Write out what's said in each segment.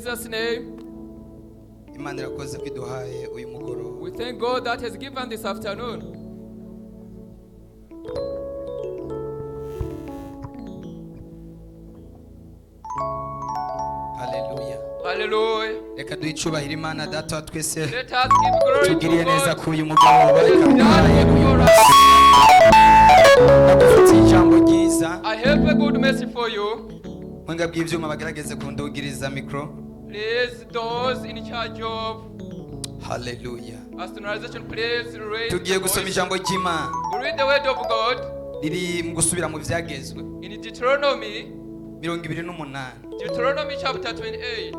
Jesus' name, Imana irakoze kwiduhaye uyu mugoroba. we thank God that has given this afternoon. Haleluya. Hallelujah. Reka duhe icubahiro Imana data wa twese. Let us give glory Tugiriye to neza God. ku uyu mugoroba. It is Reka done duhaye uyu for us. ndagufitiye ijambo ryiza. I have a good message for you. Mwenga bw'ivyuma bagerageze kundugiriza mikro. Please, those in charge of Haleluya. personalization, please raise Tugiye the gusoma voice. ijambo ry'Imana. We read the word of God Riri mu gusubira mu vyagezwe. in Deuteronomy 28. Deuteronomy chapter 28,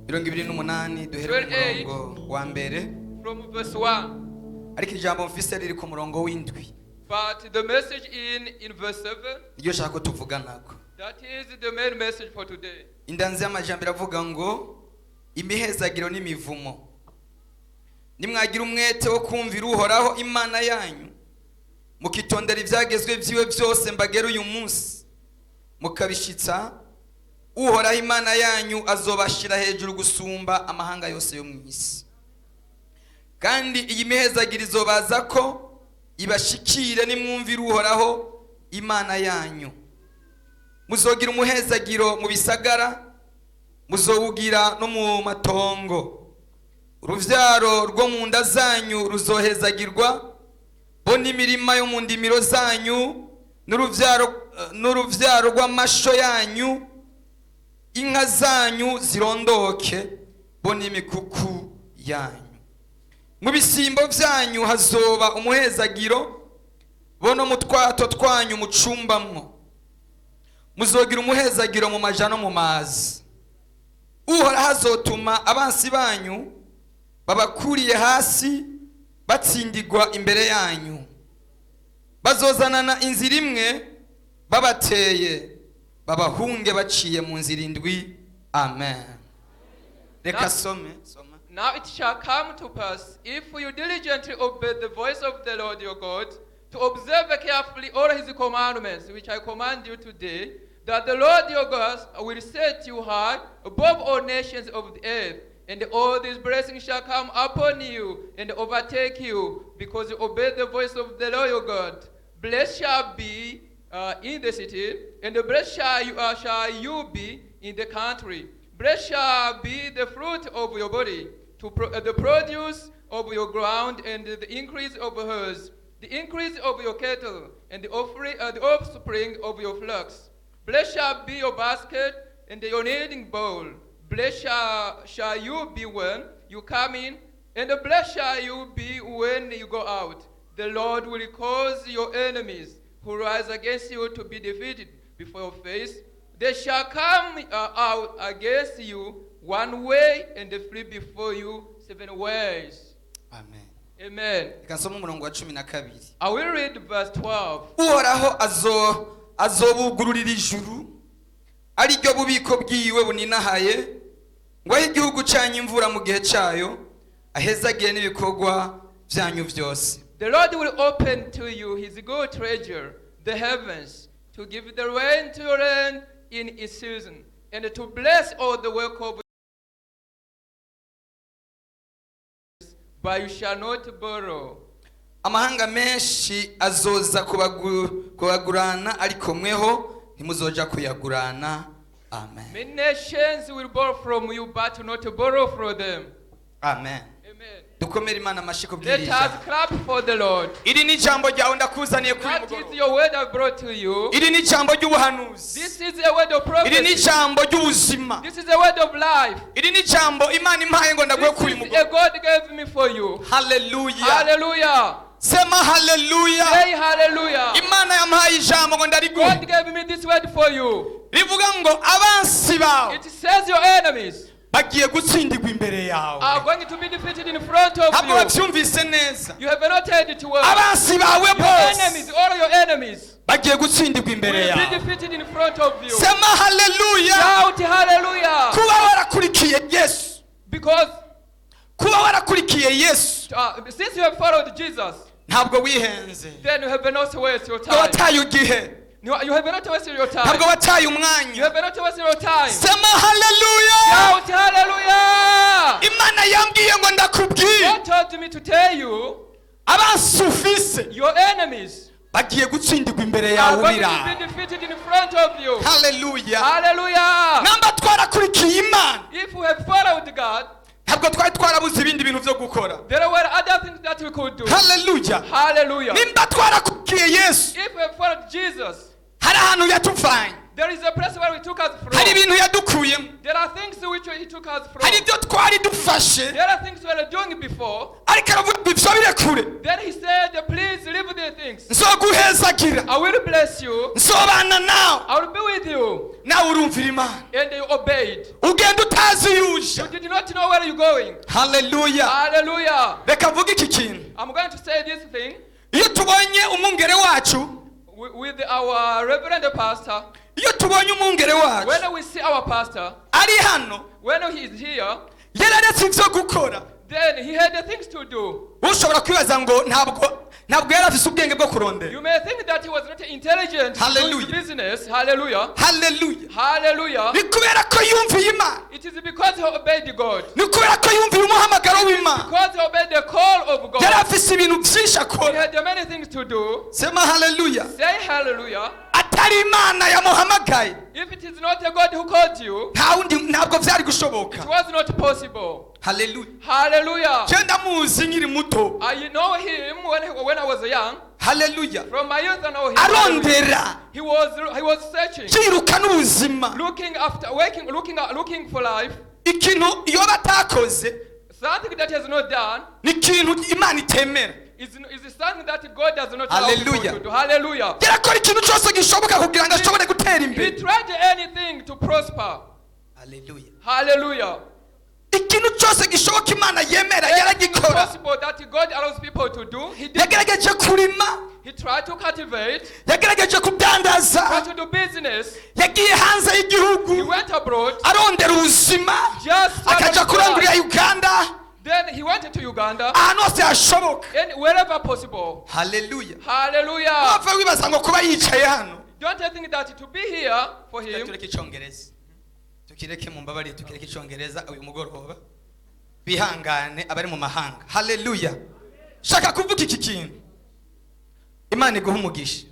28 duhere ku 28. murongo wa mbere. from verse 1. Ariko ijambo mfise riri ku murongo w'indwi. But the message in verse 7, Iryo shaka ko tuvuganako. that is the main message for today. Indanzi y'amajambo iravuga ngo imihezagiro n'imivumo. Nimwagira umwete wo kumvira Uhoraho Imana yanyu, mukitondera ivyagezwe vyiwe vyose mbagera uyu munsi, mukabishitsa, Uhoraho Imana yanyu azobashira hejuru gusumba amahanga yose yo mw'isi. Kandi iyi mihezagiro izobaza ko ibashikire nimwumvira Uhoraho Imana yanyu. Muzogira umuhezagiro mu bisagara, muzowugira no mu matongo. Uruvyaro rwo mu nda zanyu ruzohezagirwa, bo n'imirima yo mu ndimiro zanyu, n'uruvyaro rw'amasho yanyu, inka zanyu zirondoke, bo n'imikuku yanyu. Mu bisimbo vyanyu hazoba umuhezagiro, bo no mu twato twanyu mucumbamwo. Muzogira umuhezagiro mu maja no mu mazi. Uhoraho azotuma abansi banyu babakuriye hasi batsindigwa imbere yanyu. Bazozanana inzira imwe babateye, babahunge baciye mu nzira indwi. Amen. Reka some. Now it shall come to pass, if you diligently obey the voice of the Lord your God, to observe carefully all his commandments, which I command you today, that the Lord your God will set you high above all nations of the earth, and all these blessings shall come upon you and overtake you, because you obey the voice of the Lord your God. Blessed shall be in the city, and blessed shall you be in the country. Blessed shall be the fruit of your body, the produce of your ground, and the increase of yours, the increase of your cattle, and the offspring of your flocks. Blessed shall be your basket and your kneading bowl. Blessed shall you be when you come in, and blessed shall you be when you go out. The Lord will cause your enemies who rise against you to be defeated before your face. They shall come out against you one way and flee before you 7 ways. Amen. Amen. Reka nsome umurongo wa 12. I will read verse 12. Uhoraho azobugururira ijuru, ari ryo bubiko bwiwe buninahaye, ngo ahe igihugu canyu imvura mu gihe cayo, ahezagire n'ibikorwa vyanyu vyose. The Lord will open to you his good treasure, the heavens, to give the rain to your land in its season, and to bless all the work of but you shall not borrow. Amahanga menshi azoza kubagurana, ariko mweho ntimuzoja kuyagurana. Amen. Many nations will borrow from you, but not borrow from them. Amen. Amen. Dukomere Imana amashyi Let kubwiriza. us clap for the Lord. Iri ni ijambo ryawe ndakuzaniye kuri That is mugoroba. your word I brought to you. Iri ni ijambo ry'ubuhanuzi. This is a word of Iri ni prophecy. ijambo ry'ubuzima. This is a word of life. Iri ni ijambo Imana impaye ngo ndaguhe This kuri is mugoroba. a God gave me for you. Hallelujah. Hallelujah. Sema hallelujah. Say hallelujah. Imana yampaye ijambo ngo ndariguhe. God gave me this word for you. Rivuga ngo abansi bawe It says your enemies bagiye gutsindirwa imbere yawe. are going to be defeated in front of Ntabwo you. bavyumvise neza. You have not heard it well. Abansi bawe Your bose enemies, all your enemies, bagiye gutsindirwa imbere will be yawe. defeated in front of you. Sema hallelujah. Shout hallelujah. Kuba warakurikiye Yesu. Because Kuba warakurikiye Yesu. since you have followed Jesus, Ntabwo wihenze. then you have not wasted your Ngo time. wataye igihe. You have not wasted your time. ntabwo wataye You umwanya. have not wasted your time. Sema haleluya. Shout hallelujah. Imana yambwiye ngo ndakubwire God told me to tell you, abansi ufise your enemies bagiye gutsindirwa imbere are yawe going to ubira. be defeated in front of you. Haleluya. Hallelujah. namba twarakurikiye Imana If we have followed God, ntabwo twari twarabuze ibindi bintu byo gukora. there were other things that we could do. Haleluya. Hallelujah. nimba twarakurikiye Yesu If we have followed Jesus, hari ahantu yatuvanye, there is a place where we took us from. hari ibintu yadukuyemo, There are things which he took us from. hari ibyo twari dufashe, There are things we were doing before. ariko aravuga ngo ibyo birekure, Then he said, please leave the things. nzoguhezagira, I will bless you. nzobana nawe. I will be with you. nawe urumvira Imana, And you obeyed. ugenda utazi yuje. You did not know where you're going. Haleluya. Hallelujah. reka mvuge iki kintu. I'm going to say this thing iyo tubonye umwungere wacu, with our reverend pastor. iyo tubonye umwungere wacu When we see our pastor, ari hano, when he is here, yararetse ibyo gukora, then he had the things to do. ushobora kwibaza ngo ntabwo yari afise ubwenge bwo kurondera. You may think that he was not intelligent to Hallelujah. do business. Hallelujah. Haleluya. Hallelujah. ni kubera ko yumviye Imana, It is because he obeyed God. ni kubera ko yumviye umuhamagaro w'Imana. Because he obeyed the call of God. yari afise ibintu byinshi He akora. had many things to do. Sema haleluya. Say hallelujah. atari Imana yamuhamagaye, If it is not a God who called you, ntabwo byari it gushoboka. was not possible. Haleluya. Hallelujah. je ndamuzi nkiri muto. I know him when I was young. Haleluya. From my youth I know him. arondera He was searching, yiruka n'ubuzima. looking after, looking for life. ikintu iyo batakoze Something that he has not done ni ikintu Imana itemera. is something that God does not allow people Hallelujah. to do. Hallelujah. yarakora ikintu cyose gishoboka kugira ngo ashobore gutera He imbere. tried anything to prosper. Haleluya. Hallelujah. ikintu cyose gishoboka Imana yemera Anything yaragikora. possible that God allows people to do, he did. yagerageje kurima, He tried to cultivate, yagerageje kudandaza, tried to do business. yagiye hanze He y'igihugu went abroad, arondera ubuzima, just akaja started kurangurira life. Uganda, Then he went to Uganda ahantu hose hashoboka. and wherever possible. Haleluya. Hallelujah. wapfa wibaza ngo kuba yicaye hano. Don't you think that to be here for him, tureke icyongereza, tukireke mu mbabarire, tukireke icyongereza uyu mugoroba, bihangane abari mu mahanga. Haleluya. shaka kuvuga iki kintu, Imana iguha umugisha.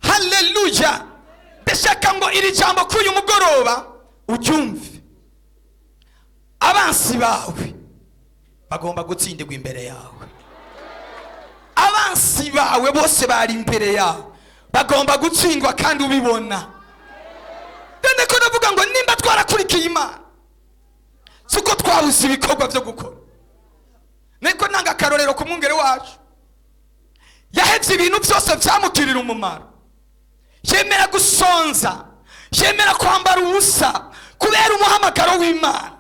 Haleluya. ndashaka ngo iri jambo k'uyu mugoroba uryumve. abansi bawe bagomba gutsindirwa imbere yawe. abansi bawe bose bari imbere yawe bagomba gutsindwa kandi ubibona. Dende ko ndavuga ngo nimba twarakurikiye Imana, suko twabuze ibikorwa byo gukora. Niko nanga akarorero ku mwungere wacu, yahetse ibintu byose byamutirira umumaro. yemera gusonza, yemera kwambara ubusa kubera umuhamagaro w'Imana,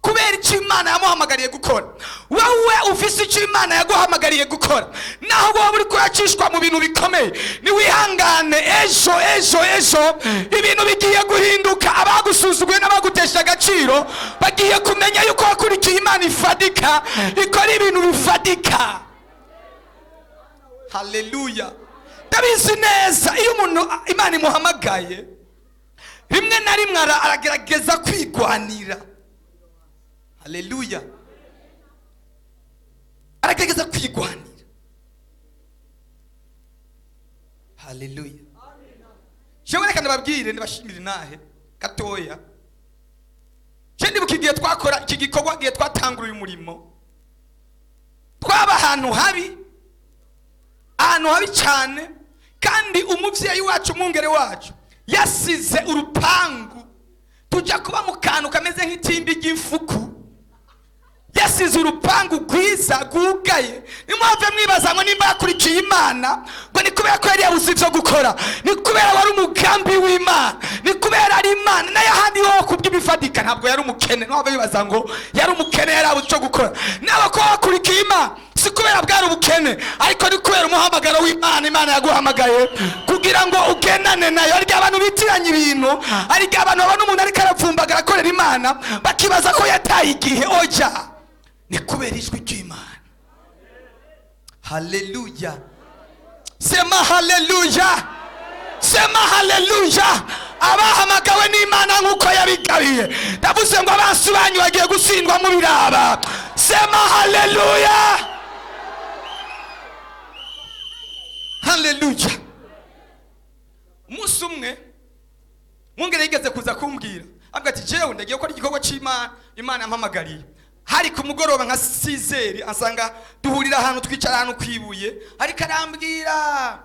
kubera icyo Imana yamuhamagariye gukora. wowe ufise icyo Imana yaguhamagariye gukora, naho wowe uri kuracishwa mu bintu bikomeye, niwihangane. ejo ibintu bigiye guhinduka. abagusuzuguye n'abagutesha agaciro bagiye kumenya yuko wakurikiye Imana ifadika, ikora ibintu bifadika. Haleluya. ndabizi neza iyo umuntu Imana imuhamagaye, rimwe na rimwe aragerageza kwigwanira. Haleluya. aragerageza kwigwanira. Haleluya. jewe reka ndababwire, ndabashimire nahe gatoya. je ndibuka igihe twakora iki gikorwa, igihe twatangura uyu murimo, twaba ahantu habi cyane, kandi umubyeyi wacu, umwungere wacu yasize urupangu tujya kuba mu kantu kameze nk'itimbi ry'imfuku. yasize urupangu rwiza rwugaye. nimwave mwibaza ngo nimba yakurikiye Imana ngo ni kubera ko yari yabuze ibyo gukora, ni kubera wari umugambi w'Imana, ni kubera ari Imana. nayo ahandi ho kubw'ibifadika ntabwo yari umukene. nimwave bibaza ngo yari umukene, yari abuze icyo gukora. nawe ko wakurikiye Imana si kubera bwari ubukene, ariko ni kubera umuhamagaro w'Imana. Imana yaguhamagaye kugira ngo ugendane nayo. ariko abantu bitiranya ibintu, ariko abantu babona umuntu ariko arapfumbagara akorera Imana bakibaza ko yataye igihe. oya, ni kubera ijwi ry'Imana. Haleluya. Sema haleluya. sema haleluya. Abahamagawe n'Imana nk'uko yabigabiye, ndavuze ngo abansi banyu bagiye gutsindwa mu biraba. Sema haleluya, haleluya. Umunsi umwe mwongere yigeze kuza kumbwira, avuga ati jewe ndagiye gukora igikorwa cy'Imana, Imana yampamagariye. Hari ku mugoroba nka 6h asanga duhurira ahantu twicara ahantu kwibuye, ariko arambwira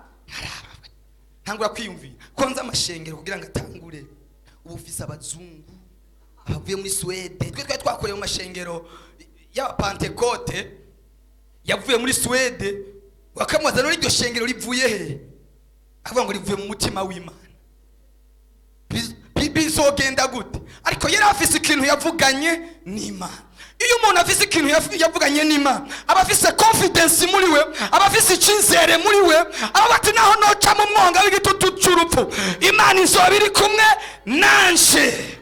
ntangura kwiyumvira ko nza amashengero kugira ngo atangure. Ubu ufise abazungu abavuye muri Swede, twe twakoreye mu mashengero y'abapantekote yavuye muri Swede, wakamubaza none iryo shengero rivuye he, avuga ngo rivuye mu mutima w'Imana. Bizogenda gute? Ariko yari afise ikintu yavuganye n'Imana. Iyo umuntu afise ikintu yavuganye n'Imana, aba afise confidence muri we, aba afise icyizere muri we, aba ati naho noca mu mwonga w'igitutu cy'urupfu, Imana izoba iri kumwe nanje.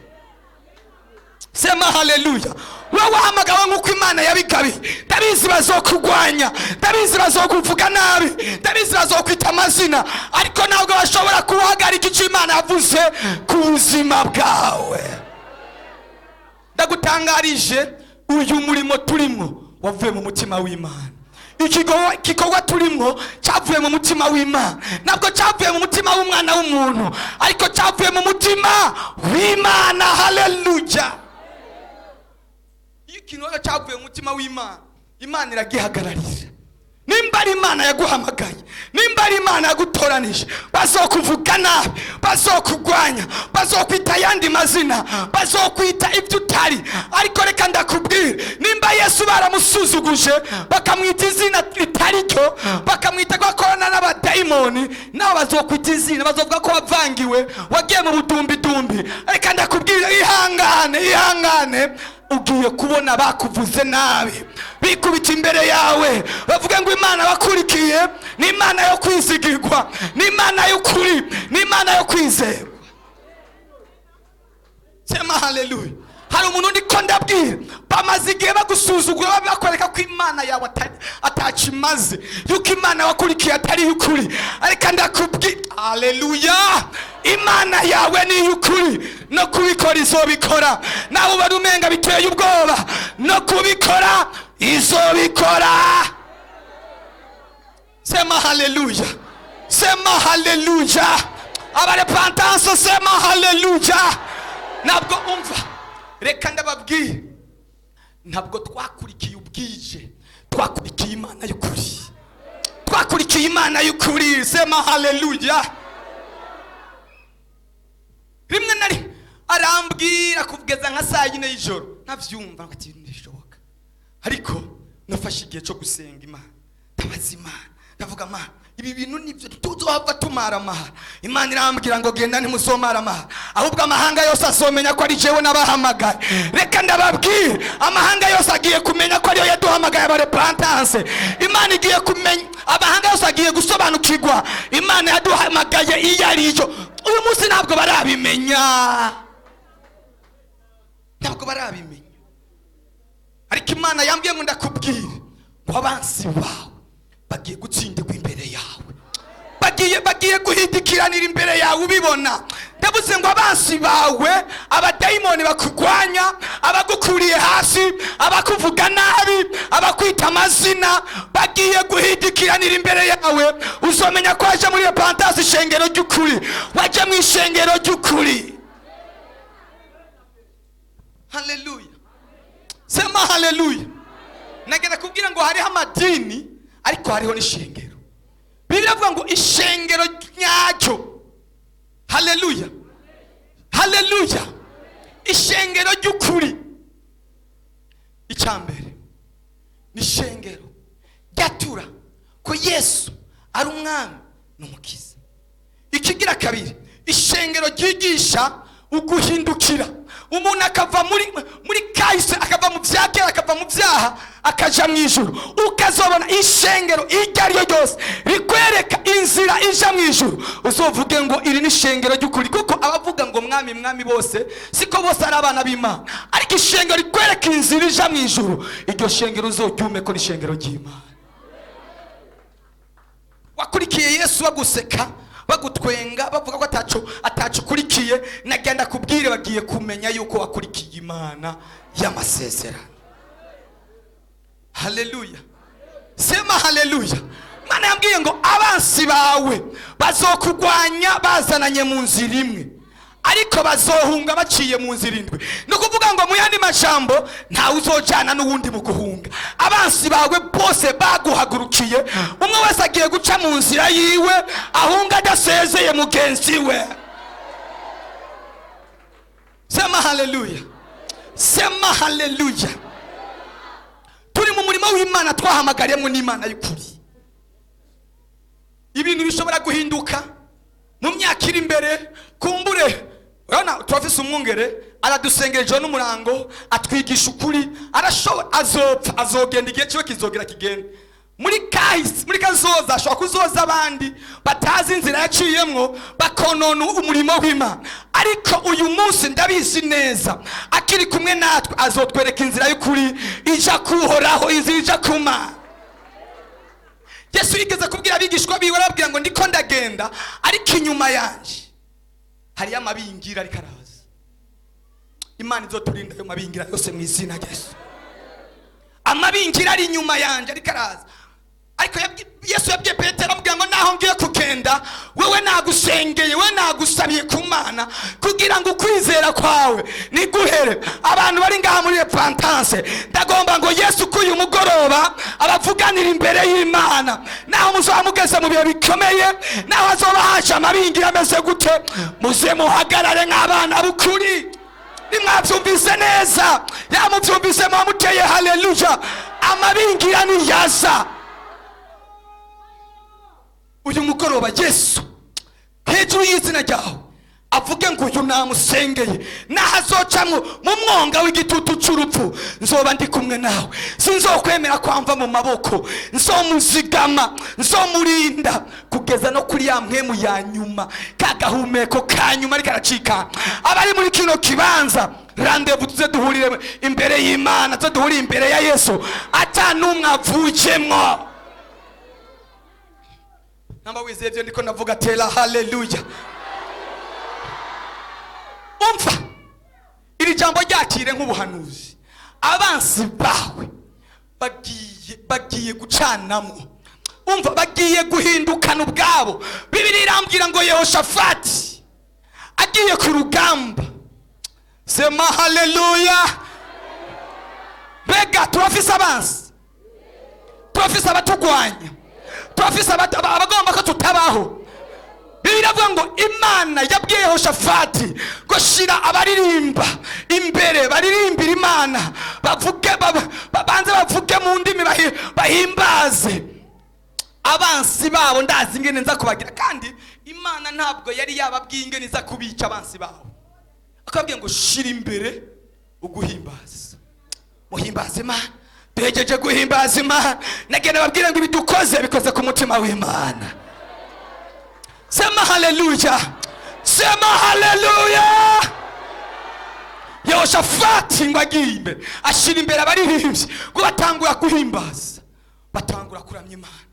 Sema haleluya. Wewe wahamagawe nk'uko Imana yabigabiye. Ndabizi bazokugwanya, ndabizi bazokuvuga nabi, ndabizi bazokwita amazina, ariko ntabwo bashobora kuhagarika icyo Imana yavuze ku buzima bwawe. Ndagutangarije, uyu murimo turimo wavuye mu mutima w'Imana. Ikikorwa turimo cyavuye mu mutima w'Imana, ntabwo cyavuye mu mutima w'umwana w'umuntu, ariko cyavuye mu mutima w'Imana. Haleluya. Ikintu cyavuye mu mutima w'Imana, Imana iragihagararira. Nimba ari Imana yaguhamagaye, nimba ari Imana yagutoranije, bazokuvuga nabi, bazokugwanya, bazokwita yandi mazina, bazokwita ibyo utari, ariko reka ndakubwira, nimba Yesu baramusuzuguje bakamwita izina ritari ryo, bakamwita ko akorana n'abadayimoni, nabo bazokwita izina, bazovuga ko wavangiwe, wagiye mu budumbi. Reka ndakubwira, ihangane, ugiye kubona bakuvuze nabi bikubita imbere yawe, bavuga ngo Imana bakurikiye ni Imana yo kwizigirwa, ni Imana y'ukuri, ni Imana yo kwizerwa. Sema haleluya. Hari umuntu ndiko ndabwira, bamaze igihe bagusuzugura, bakwereka ko Imana yawe atakimaze, yuko Imana wakurikiye atari y'ukuri. Ariko ndakubwira, haleluya, Imana yawe ni y'ukuri, no kubikora izobikora. Nawe ubara umenga biteye ubwoba, no kubikora izobikora. Sema haleluya, sema haleluya. Abarepantanso sema haleluya. Ntabwo umva, reka ndababwire, ntabwo twakurikiye ubwije, twakurikiye Imana y'ukuri, twakurikiye Imana y'ukuri. Sema haleluya. Rimwe nari arambwira kugeza nka 4 y'ijoro, ntavyumva ngo ati bishoboka, ariko nafashe igihe cyo gusenga Imana, ndabaza Imana, ndavuga Imana, ibi bintu nibyo tuzohava tumara amahara. Imana irambwira ngo genda ntimuzomara amahara, ahubwo amahanga yose azomenya ko ari jewe nabahamagaye. Reka ndababwire, amahanga yose agiye kumenya ko ariyo yaduhamagaye. Abarepantanse, Imana igiye kumenya, amahanga yose agiye gusobanukirwa Imana yaduhamagaye iyo ariyo. Uyu munsi ntabwo barabimenya, ntabwo barabimenya, ariko Imana yambwiye ngo ndakubwire ngo abansi bawe bagiye gutsindirwa imbere yawe, bagiye guhindikiranira imbere yawe ubibona. Ndavuze ngo abansi bawe, abadayimoni bakugwanya, abagukuriye hasi, abakuvuga nabi, abakwita amazina, bagiye guhindikiranira imbere yawe. Uzomenya ko waje muri repentance, ishengero ry'ukuri, waje mu ishengero ry'ukuri. Haleluya, sema haleluya. Nagenda kubwira ngo hariho amadini, ariko hariho n'ishengero. Bibiliya ivuga ngo ishengero nyacyo, haleluya, haleluya, ishengero ry'ukuri. Icyambere ni ishengero ryatura ko Yesu ari umwami n'umukiza. Ikigira kabiri, ishengero ryigisha uguhindukira, umuntu akava muri kahise, akava mu byakera, akava mu byaha, akaja mu ijuru. Ukazobona ishengero iryo ari ryo ryose rikwereka inzira ija mu ijuru, uzovuge ngo iri ni ishengero ry'ukuri. Kuko abavuga ngo mwami bose siko bose ari abana b'Imana, ariko ishengero rikwereka inzira ija mu ijuru, iryo shengero uzoryume ko ni ishengero ry'Imana. Wakurikiye Yesu baguseka, bagutwenga bavuga ko atacu ukurikiye, nagenda kubwire bagiye kumenya yuko wakurikiye Imana y'amasezerano. Haleluya, sema haleluya. Mana yambwiye ngo abansi bawe bazokugwanya bazananye mu nzira imwe, ariko bazohunga baciye mu nzira indwi. Ni ukuvuga ngo mu yandi majambo ntawe uzojana n'uwundi mu guhunga. Abansi bawe bose baguhagurukiye, umwe wese agiye guca mu nzira yiwe, ahunga adasezeye mugenzi we. Sema haleluya, sema haleluya. Turi mu murimo w'Imana twahamagariyemo n'Imana y'ukuri. Ibintu bishobora guhinduka mu myaka iri imbere. Kumbure urabona turafise umwungere aradusengereje n'umurango atwigisha ukuri, arashobora azogenda igihe kiwe kizogera kigenda. Muri kazoza ashobora kuzoza abandi batazi inzira yaciyemwo bakonona umurimo w'Imana, ariko uyu munsi ndabizi neza akiri kumwe natwe azotwereka inzira y'ukuri ija kuhoraho, inzira ija kuma. Yesu yigeze kubwira abigishwa biwe, arababwira ngo ndiko ndagenda, ariko inyuma yanje hari amabingira ariko araza. Imana izoturinda ayo mabingira yose mu izina rya Yesu. Amabingira ari inyuma yanje ariko araza. Ariko Yesu yabwiye Petero amubwira ngo naho ngiye kugenda, wewe nagusengeye, wewe nagusabiye ku Mana kugira ngo ukwizera kwawe niguhere. Abantu bari ngaha muri repentance, ndagomba ngo Yesu kuyu mugoroba abavuganira imbere y'Imana, naho muzoba mugeze mu bihe bikomeye, naho azoba haje amabingira ameze gute, muze muhagarare nk'abana b'ukuri. Nimwabyumvise neza, yamubyumvise mwamuteye haleluya. Amabingira ni yaza uyu mugoroba. Yesu hejuru y'izina ryawe avuge ngo uyu namusengeye, nahazocamwo mu mwonga w'igitutu c'urupfu, nzoba ndi kumwe nawe. Sinzokwemera kwamva mu maboko, nzomuzigama, nzomurinda kugeza no kuri ya mpwemu ya nyuma, kagahumeko ka nyuma ariko aracika. Abari muri kino kibanza, randevu tuze duhurire imbere y'Imana, tuze duhurire imbere ya Yesu ata numwe avujemwo. Namba wizeye ibyo ndiko ndavuga, tera haleluya. Umva iri jambo ryakire nk'ubuhanuzi. Abansi bawe bagiye gucanamo. Umva bagiye guhindukana ubwabo. Bibiliya irambwira ngo Yehoshafati agiye ku rugamba. Sema haleluya. Bega turafise abansi, turafise abatugwanya, turafise abagomba ko tutabaho. Biravuga ngo Imana yabwiye Yehoshafati ngo shira abaririmba imbere, baririmbira Imana, bavuge babanze bavuge mu ndimi bahimbaze. Abansi babo ndazi ingene nza kubagira, kandi Imana ntabwo yari yababwiye ingene nza kubica abansi babo. Akabwiye ngo shira imbere uguhimbaza. Muhimbaze Imana. Duhejeje guhimbaza Imana, nagenda babwire ngo ibidukoze bikoze ku mutima w'Imana. Sema haleluya, sema haleluya. Yehoshafati ngo agiye imbere, ashira imbere abaririmbyi ngo batangura guhimbaza, batangura kuramya Imana,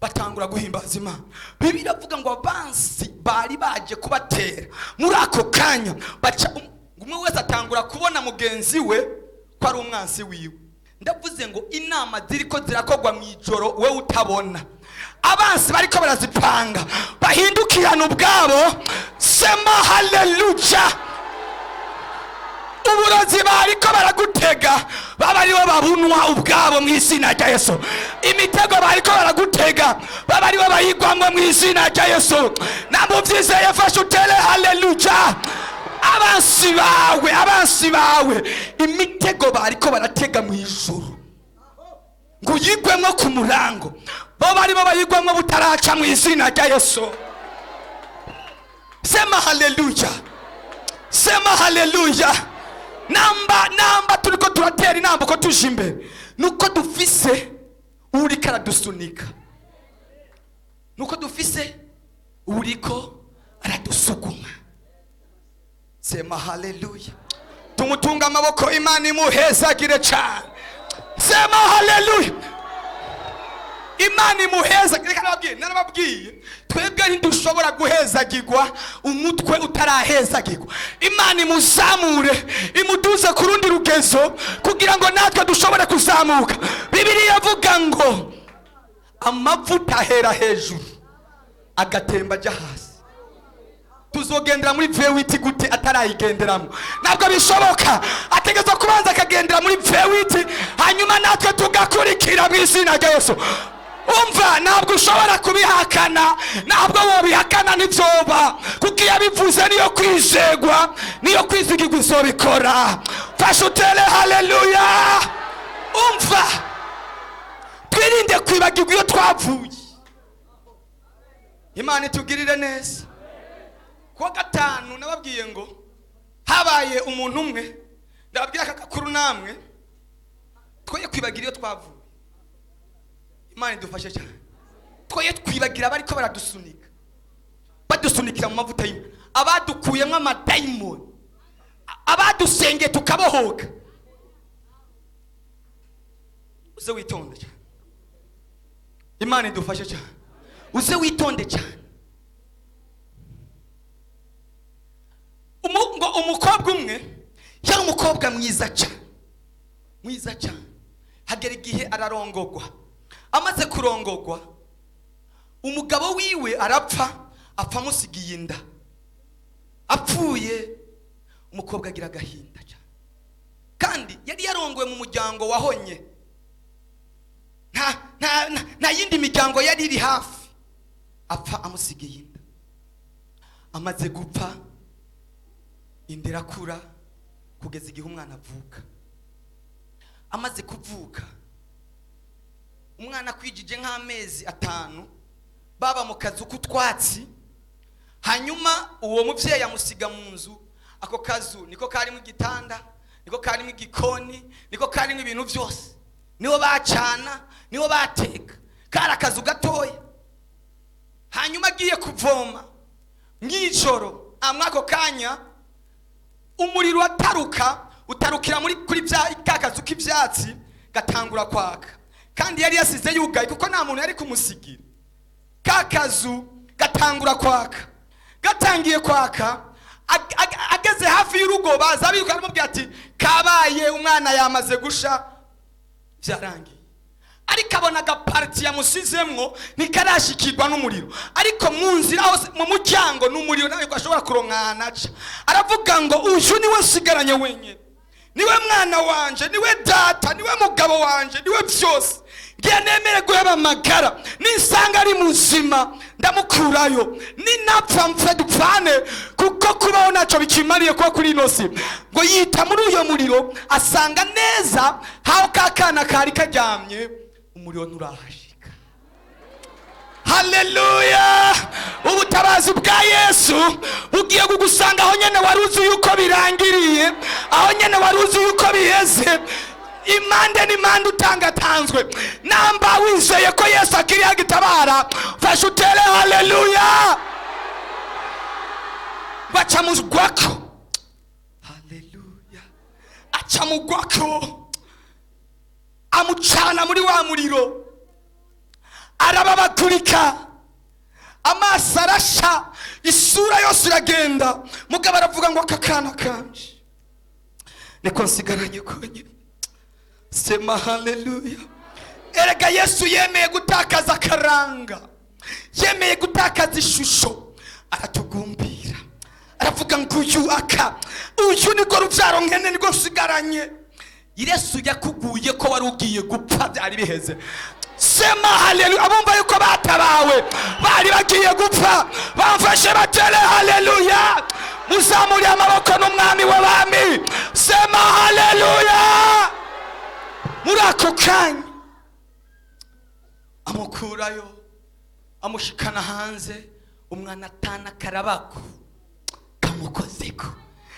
batangura guhimbaza Imana. Bibiliya iravuga ngo abansi bari baje kubatera. Muri ako kanya umwe wese atangura kubona mugenzi we ko ari umwansi wiwe. Ndavuze ngo inama ziriko zirakogwa mu ijoro we utabona. Abansi bariko barazipanga, bahindukirana ubwabo. Sema haleluya. Uburozi bariko baragutega, baba aribo babunwa ubwabo mu izina rya Yesu. Imitego bariko baragutega, baba aribo bayigwamwe mu izina rya Yesu. Namuvyizeye fasha utere haleluya. Abansi bawe imitego bariko baratega mu ijuru ngo yigwemwo ku murango, bo barimo bayigwamwo butaraca mu izina rya Yesu. Sema haleluya, sema haleluya. Namba turiko turatera inamba ko tuje imbere, nuko dufise uriko aradusunika, nuko dufise uriko aradusuguma. Sema haleluya. Tumutunga amaboko, Imana imuhezagire cyane. Sema haleluya. imana imuheza. Reka narababwiye twebwe ntidushobora guhezagirwa umutwe utarahezagirwa. Imana imuzamure imuduze ku rundi rugezo kugira ngo natwe dushobore kuzamuka. Bibiliya yavuga ngo amavuta ahera hejuru agatemba ajya hasi. Tuzogendera muri vewiti gute atarayigenderamo? Ntabwo bishoboka. Ategetswe kubanza akagendera muri vewiti hanyuma natwe tugakurikira mu izina rya Yesu. Umva, ntabwo ushobora kubihakana, ntabwo wabihakana n'ibyoba, kuko iyo abivuze niyo kwizegwa, niyo kwizigirwa izobikora. Fasha utere haleluya. Umva, twirinde kwibagirwa iyo twavuye. Imana itugirire neza. Kuwa gatanu nababwiye ngo habaye umuntu umwe, ndababwira aka gakuru namwe, twoye kwibagira iyo twavuye. Imana idufashe cyane. Twoye twibagira abariko baradusunika, badusunikira mu mavuta y'Imana, abadukuyemo amadayimoni, abadusengeye tukabohoka. Uze witonde cyane. Imana idufashe cyane. Uze witonde cyane. Umukobwa umwe yari umukobwa mwiza cyane. Hagera igihe ararongogwa. Amaze kurongogwa, umugabo wiwe arapfa, apfa amusigiye inda. Apfuye, umukobwa agira agahinda cyane. Kandi yari yarongowe mu muryango wahonye. Nta yindi miryango yari iri hafi. Apfa amusigiye inda. Amaze gupfa, inda irakura kugeza igihe umwana avuka. Amaze kuvuka, umwana kwijije nk'amezi 5, baba mu kazu k'utwatsi. Hanyuma uwo muvyeyi amusiga mu nzu. Ako kazu niko karimo igitanda, niko karimo igikoni, niko karimo ibintu byose. Niho bacana, niho bateka. Kari akazu gatoya. Hanyuma agiye kuvoma mw'ijoro, amwako kanya umuriro utarukira kuri kazu k'ivyatsi gatangura kwaka. Kandi yari yasize yugaye kuko nta muntu yari kumusigira. Kakazu gatangura kwaka. Gatangiye kwaka, ageze hafi y'urugo baza biruka aramubwira ati kabaye umwana yamaze gusha. Byarangiye. Ariko abona agaparti yamusizemwo ntikarashikirwa n'umuriro. Ariko mu nzira hose mu muryango n'umuriro nawe ashobora kuronkana aca. Aravuga ngo uyu niwe nsigaranye wenyine. Niwe mwana wanje, niwe data, niwe mugabo wanje, niwe byose. Ngiye nemere guheba amagara. Nisanga ari muzima ndamukurayo. Ninapfa mfe dupfane kuko kubaho naco bikimariye kuba kuri inosi. Ngo yita muri uyo muriro asanga neza haho kakana kari karyamye, umuriro nturahashika. Haleluya. Ubutabazi bwa Yesu bugiye kugusanga aho nyene waruzi yuko birangiriye, aho nyene waruzi yuko biheze. Imande n'imande utangatanzwe. Namba wizeye ko Yesu akiri agitabara, fasha utere haleluya. Baca mugwako. Haleluya. Aca mugwako. Amucana muri wa muriro. Arababaturika. Amaso arasha, isura yose iragenda. Mugabo aravuga ngo akakana kanje niko nsigaranye konyine. Sema haleluya. Erega Yesu yemeye gutakaza akaranga, yemeye gutakaza ishusho, aratugumbira. Aravuga ngo uyu niko rubyaro nkene niko nsigaranye. Yesu yakuguye ko wari ugiye gupfa byari biheze. Sema haleluya. Abumva yuko batabawe bari bagiye gupfa bamfashe batere haleluya. Muzamuri amaboko n'umwami w'abami. Sema haleluya. Muri ako kanya amukurayo, amushikana hanze. Umwana atana karabako kamukozeko.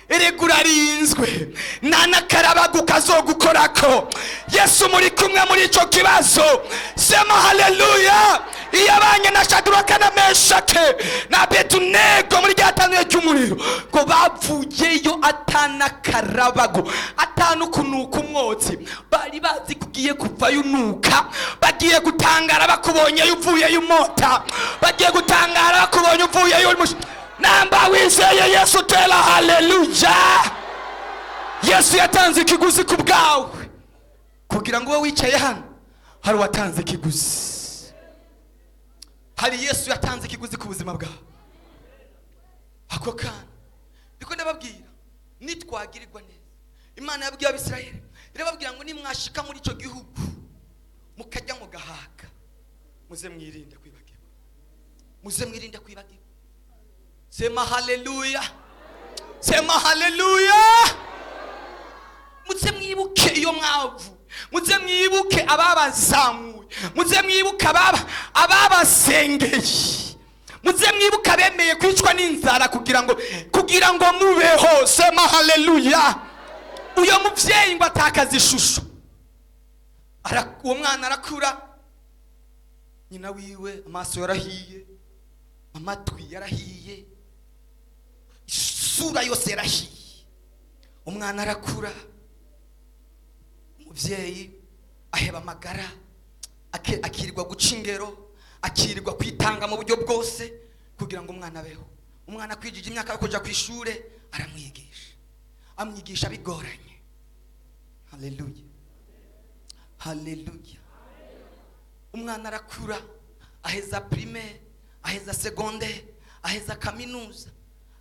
Erega arinzwe nana karabagu kazogukorako. Yesu muri kumwe muri ico kibazo. Sema haleluya. iyo abanye na Shadraka na Meshake na Abedunego muri ryatanuye cy'umuriro ngo bavuyeyo atana karabago atanu kunuka umwotsi bari bazi kugiye kuvayo unuka bagiye gutangara bakubonye uvuye umota bagiye gutangara bakubonye uvuye namba wizeye Yesu tela haleluya. Yesu yatanze ikiguzi ku bwawe kugira ngo wowe wicaye hano hari watanze ikiguzi. Hari Yesu yatanze ikiguzi ku buzima bwawe. Ako kana niko ndababwira nitwagirirwa neza. Imana yabwiye Abisirayeli irababwira ngo nimwashika muri ico gihugu mukajya mu gahaka muze mwirinde kwibagirwa. Muze mwirinde kwibagirwa. Sema haleluya. Sema haleluya. Muze mwibuke iyo mwavu. Muze mwibuke ababazamuye. Muze mwibuke ababasengeye. Muze mwibuke abemeye kwicwa n'inzara kugira ngo mubeho. Sema haleluya. Uyo muvyeyi ngo atakaza ishusho. Uwo mwana arakura. Nyina wiwe amaso yarahiye. Amatwi yarahiye. Isura yose yarahiye. Umwana arakura. Umuvyeyi aheba amagara akirirwa guca ingero akirirwa kwitanga mu buryo bwose kugira ngo umwana abeho. Umwana kwijije imyaka yo kuja kwishure amwigisha bigoranye. Haleluya. Haleluya. Umwana arakura aheza primaire aheza secondaire aheza kaminuza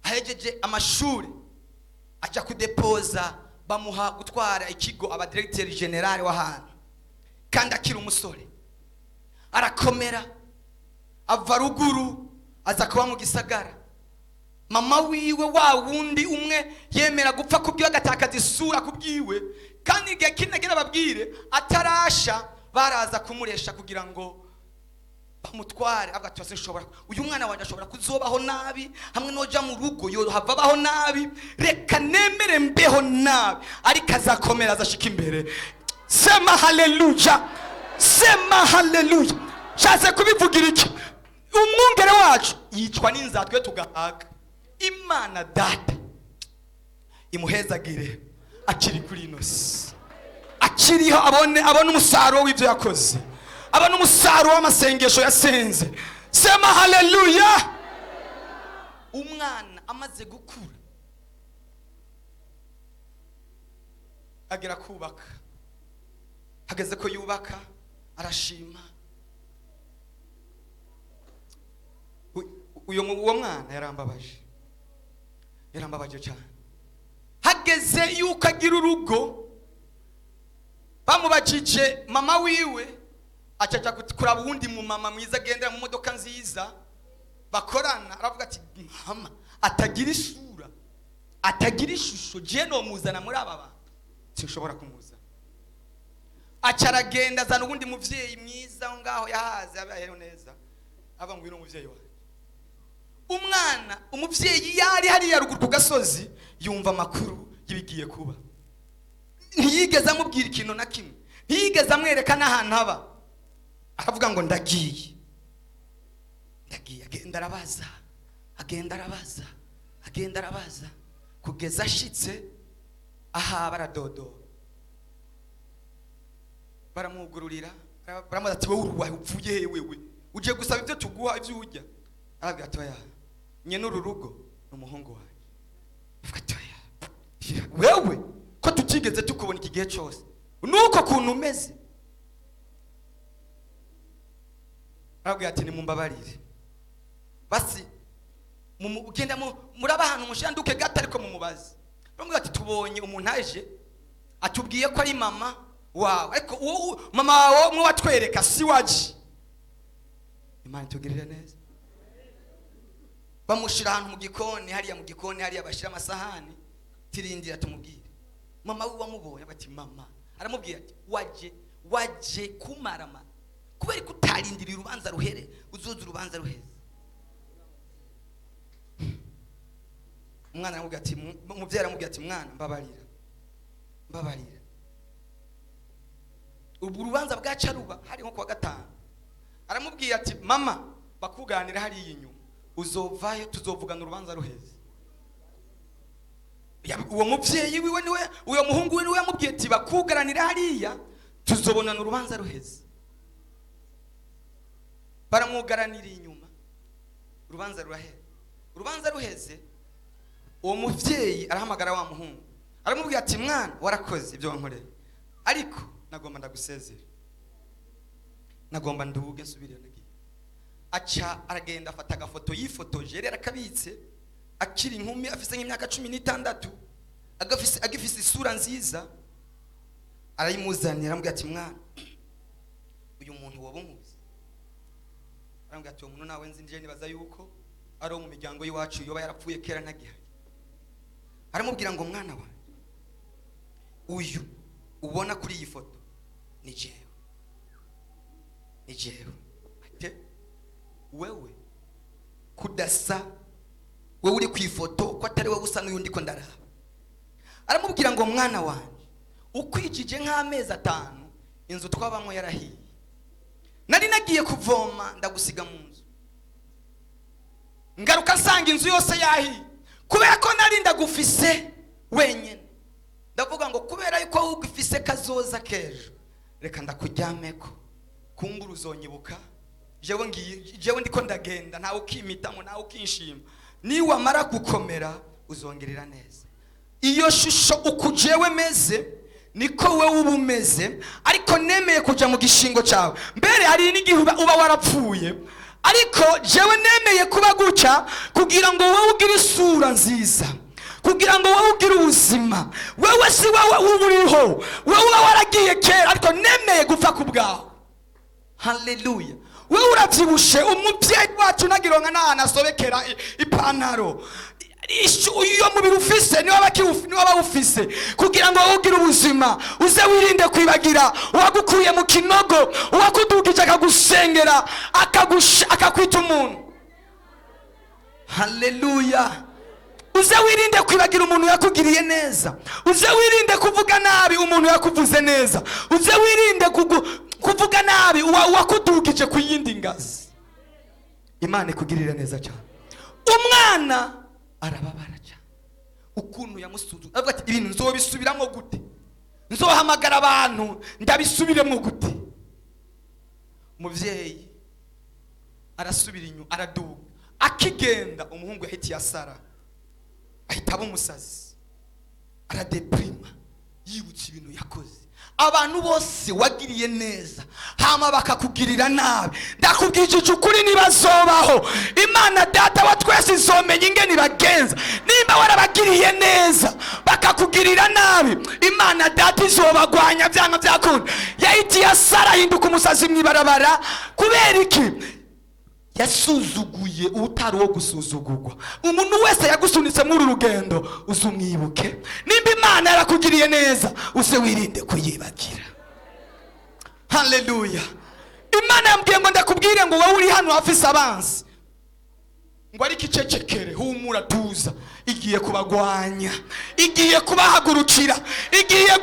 ahejeje amashuri aja kudepoza bamuha gutwara ikigo aba directeur general w'ahantu kandi akiri umusore arakomera ava ruguru aza kuba mu gisagara. Mama wiwe wa wundi umwe yemera gupfa kubwiwe agatakaza isura kubwiwe kandi igihe kinagera babwire atarasha baraza kumuresha kugira ngo bamutware avuga ati nshobora uyu mwana wanje ashobora kuzobaho nabi hamwe noja mu rugo yo havabaho nabi reka nemere mbeho nabi ariko azakomera azashika imbere. Sema haleluya. Sema haleluya. Shaze kubivugira iki umwungere wacu yicwa n'inzatwe tugahaga. Imana data imuhezagire akiri kuri inosi akiriho abone umusaruro w'ibyo yakoze abone umusaruro w'amasengesho yasenze. Sema haleluya. Umwana amaze gukura agera kubaka hageze ko yubaka arashima. Uwo mwana yarambabaje cyane. Hageze yuko agira urugo bamubajije mama wiwe acaca kuraba uwundi mu mama mwiza agendera mu modoka nziza bakorana aravuga ati mama atagira isura atagira ishusho je no muzana muri aba bantu sinshobora kumuza. Acaragenda azana uwundi muvyeyi mwiza ngaho yahaze abayeho neza aba ngwino muvyeyi wawe. Umwana umuvyeyi yari hari ya ruguru ku gasozi yumva makuru yibigiye kuba ntiyigeze amubwira ikintu na kimwe ntiyigeze amwereka n'ahantu haba aravuga ngo ndagiye agenda arabaza kugeza ashitse aha baradodo baramugururira baramubaza ati wowe uruwaye upfuye he wewe uje gusaba ibyo tuguha ibyo urya aravuga ati oya nyene uru rugo n'umuhungu wawe. Wewe ko tutigeze tukubona iki gihe cyose nuko kuntu umeze. Aravuga ati nimumbabarire basi ugenda muri abantu mushanduke gato ariko mumubaze. Aravuga ati tubonye umuntu aje atubwiye ko ari mama wawe ariko mama wawe mwe watwereka si waje. Imana tugirire neza. Bamushira ahantu mu gikoni hariya bashira amasahani tirindira tumubwire. Mama we wamubonye bati mama aramubwira ati waje kumarama kubera kutarindira urubanza ruhere uzoza urubanza ruheze. Umwana aramubwira ati umuvyeyi aramubwira ati mwana mbabarira ubu urubanza bwaca ruba hari nko kwa gatanu aramubwiye ati mama bakuganira hariya inyuma uzovayo tuzovugana urubanza ruheze. Uwo mubyeyi wiwe niwe, uyo muhungu we niwe yamubwiye ati bakugaranira hariya tuzobonana urubanza ruheze. Baramugaranira inyuma urubanza ruraheze. Urubanza ruheze uwo mubyeyi arahamagara wa muhungu aramubwira ati mwana warakoze ibyo wankoreye ariko nagomba ndagusezera, nagomba nduhuge nsubire nagiye. Aca aragenda afata agafoto yifotoje rero akabitse akiri inkumi afise nk'imyaka 16 agifise isura nziza, arayimuzanira aramubwira ati mwana uyu muntu woba umuzi? Aramubwira ati uwo muntu nawe nzi nje nibaza yuko ari mu miryango y'iwacu yoba yarapfuye kera ntagihari. Aramubwira ngo mwana wa uyu ubona kuri iyi foto ni jewe, ni jewe. Ate wewe kudasa, wewe uri ku ifoto ko atari wewe usa n'uyundi ko ndaraba. Aramubwira ngo mwana wanje ukwijije nk'amezi 5 inzu twabamwe yarahiye, nari nagiye kuvoma ndagusiga mu nzu, ngaruka nsanga inzu yose yahiye kubera ko nari ndagufise wenyene. Ndavuga ngo kubera yuko ugifise kazoza kejo reka ndakujyameko kumbura uzonyibuka jewe ndiko ndagenda ntawe ukimitamo ntawe ukinshima, niwe amara gukomera uzongerera neza. Iyo shusho ukujewe meze niko wewe uba umeze, ariko nemeye kuja mu gishingo cyawe. Mbere hari n'igihe uba warapfuye, ariko jewe nemeye kuba guca kugira ngo wewe ugire isura nziza, kugira ngo wewe ugire ubuzima. Wewe si wewe uburiho, wewe waragiye kera ariko nemeye gupfa ku bwawe. Haleluya. Wewe uravyibushe, umubyeyi wacu nagironka n'ahana asobekera ipantaro. Iyo mubiri ufise niwe bawufise kugira ngo ugire ubuzima, uze wirinde kwibagira uwagukuye mu kinogo, uwakudugije akagusengera akakwita umuntu. Haleluya. Uze wirinde kwibagira umuntu yakugiriye neza, uze wirinde kuvuga nabi umuntu yakuvuze neza, uze wirinde kuvuga nabi uwakudugije ku yindi ngazi. Imana ikugirira neza cyane. Umwana arababara cyane ukuntu yamusuzuguye, avuga ati ibintu nzobisubiramo gute, nzohamagara abantu ndabisubiremo gute. Umuvyeyi arasubira inyuma araduga, akigenda umuhungu yahitiye asara, ahita aba umusazi, aradeprima, yibutse ibintu yakoze. Abantu bose wagiriye neza hama bakakugirira nabi, ndakubwije ukuri nibazobaho. Imana data wa twese izomenya ingene bagenza. Nimba warabagiriye neza bakakugirira nabi, Imana data izobagwanya byanga byakunda. Yahitiye asara hinduka umusazi mwibarabara. Kubera iki? Yasuzuguye utari wo gusuzugurwa. Umuntu wese yagusunitse muri urugendo uzumwibuke. Nimba Imana yarakugiriye neza uze wirinde kuyibagira. Haleluya. Imana yambwiye ngo ndakubwire ngo wowe uri hano hafise abansi, ngo ari kicecekere, humura tuza, igiye kubagwanya, igiye kubahagurukira, igiye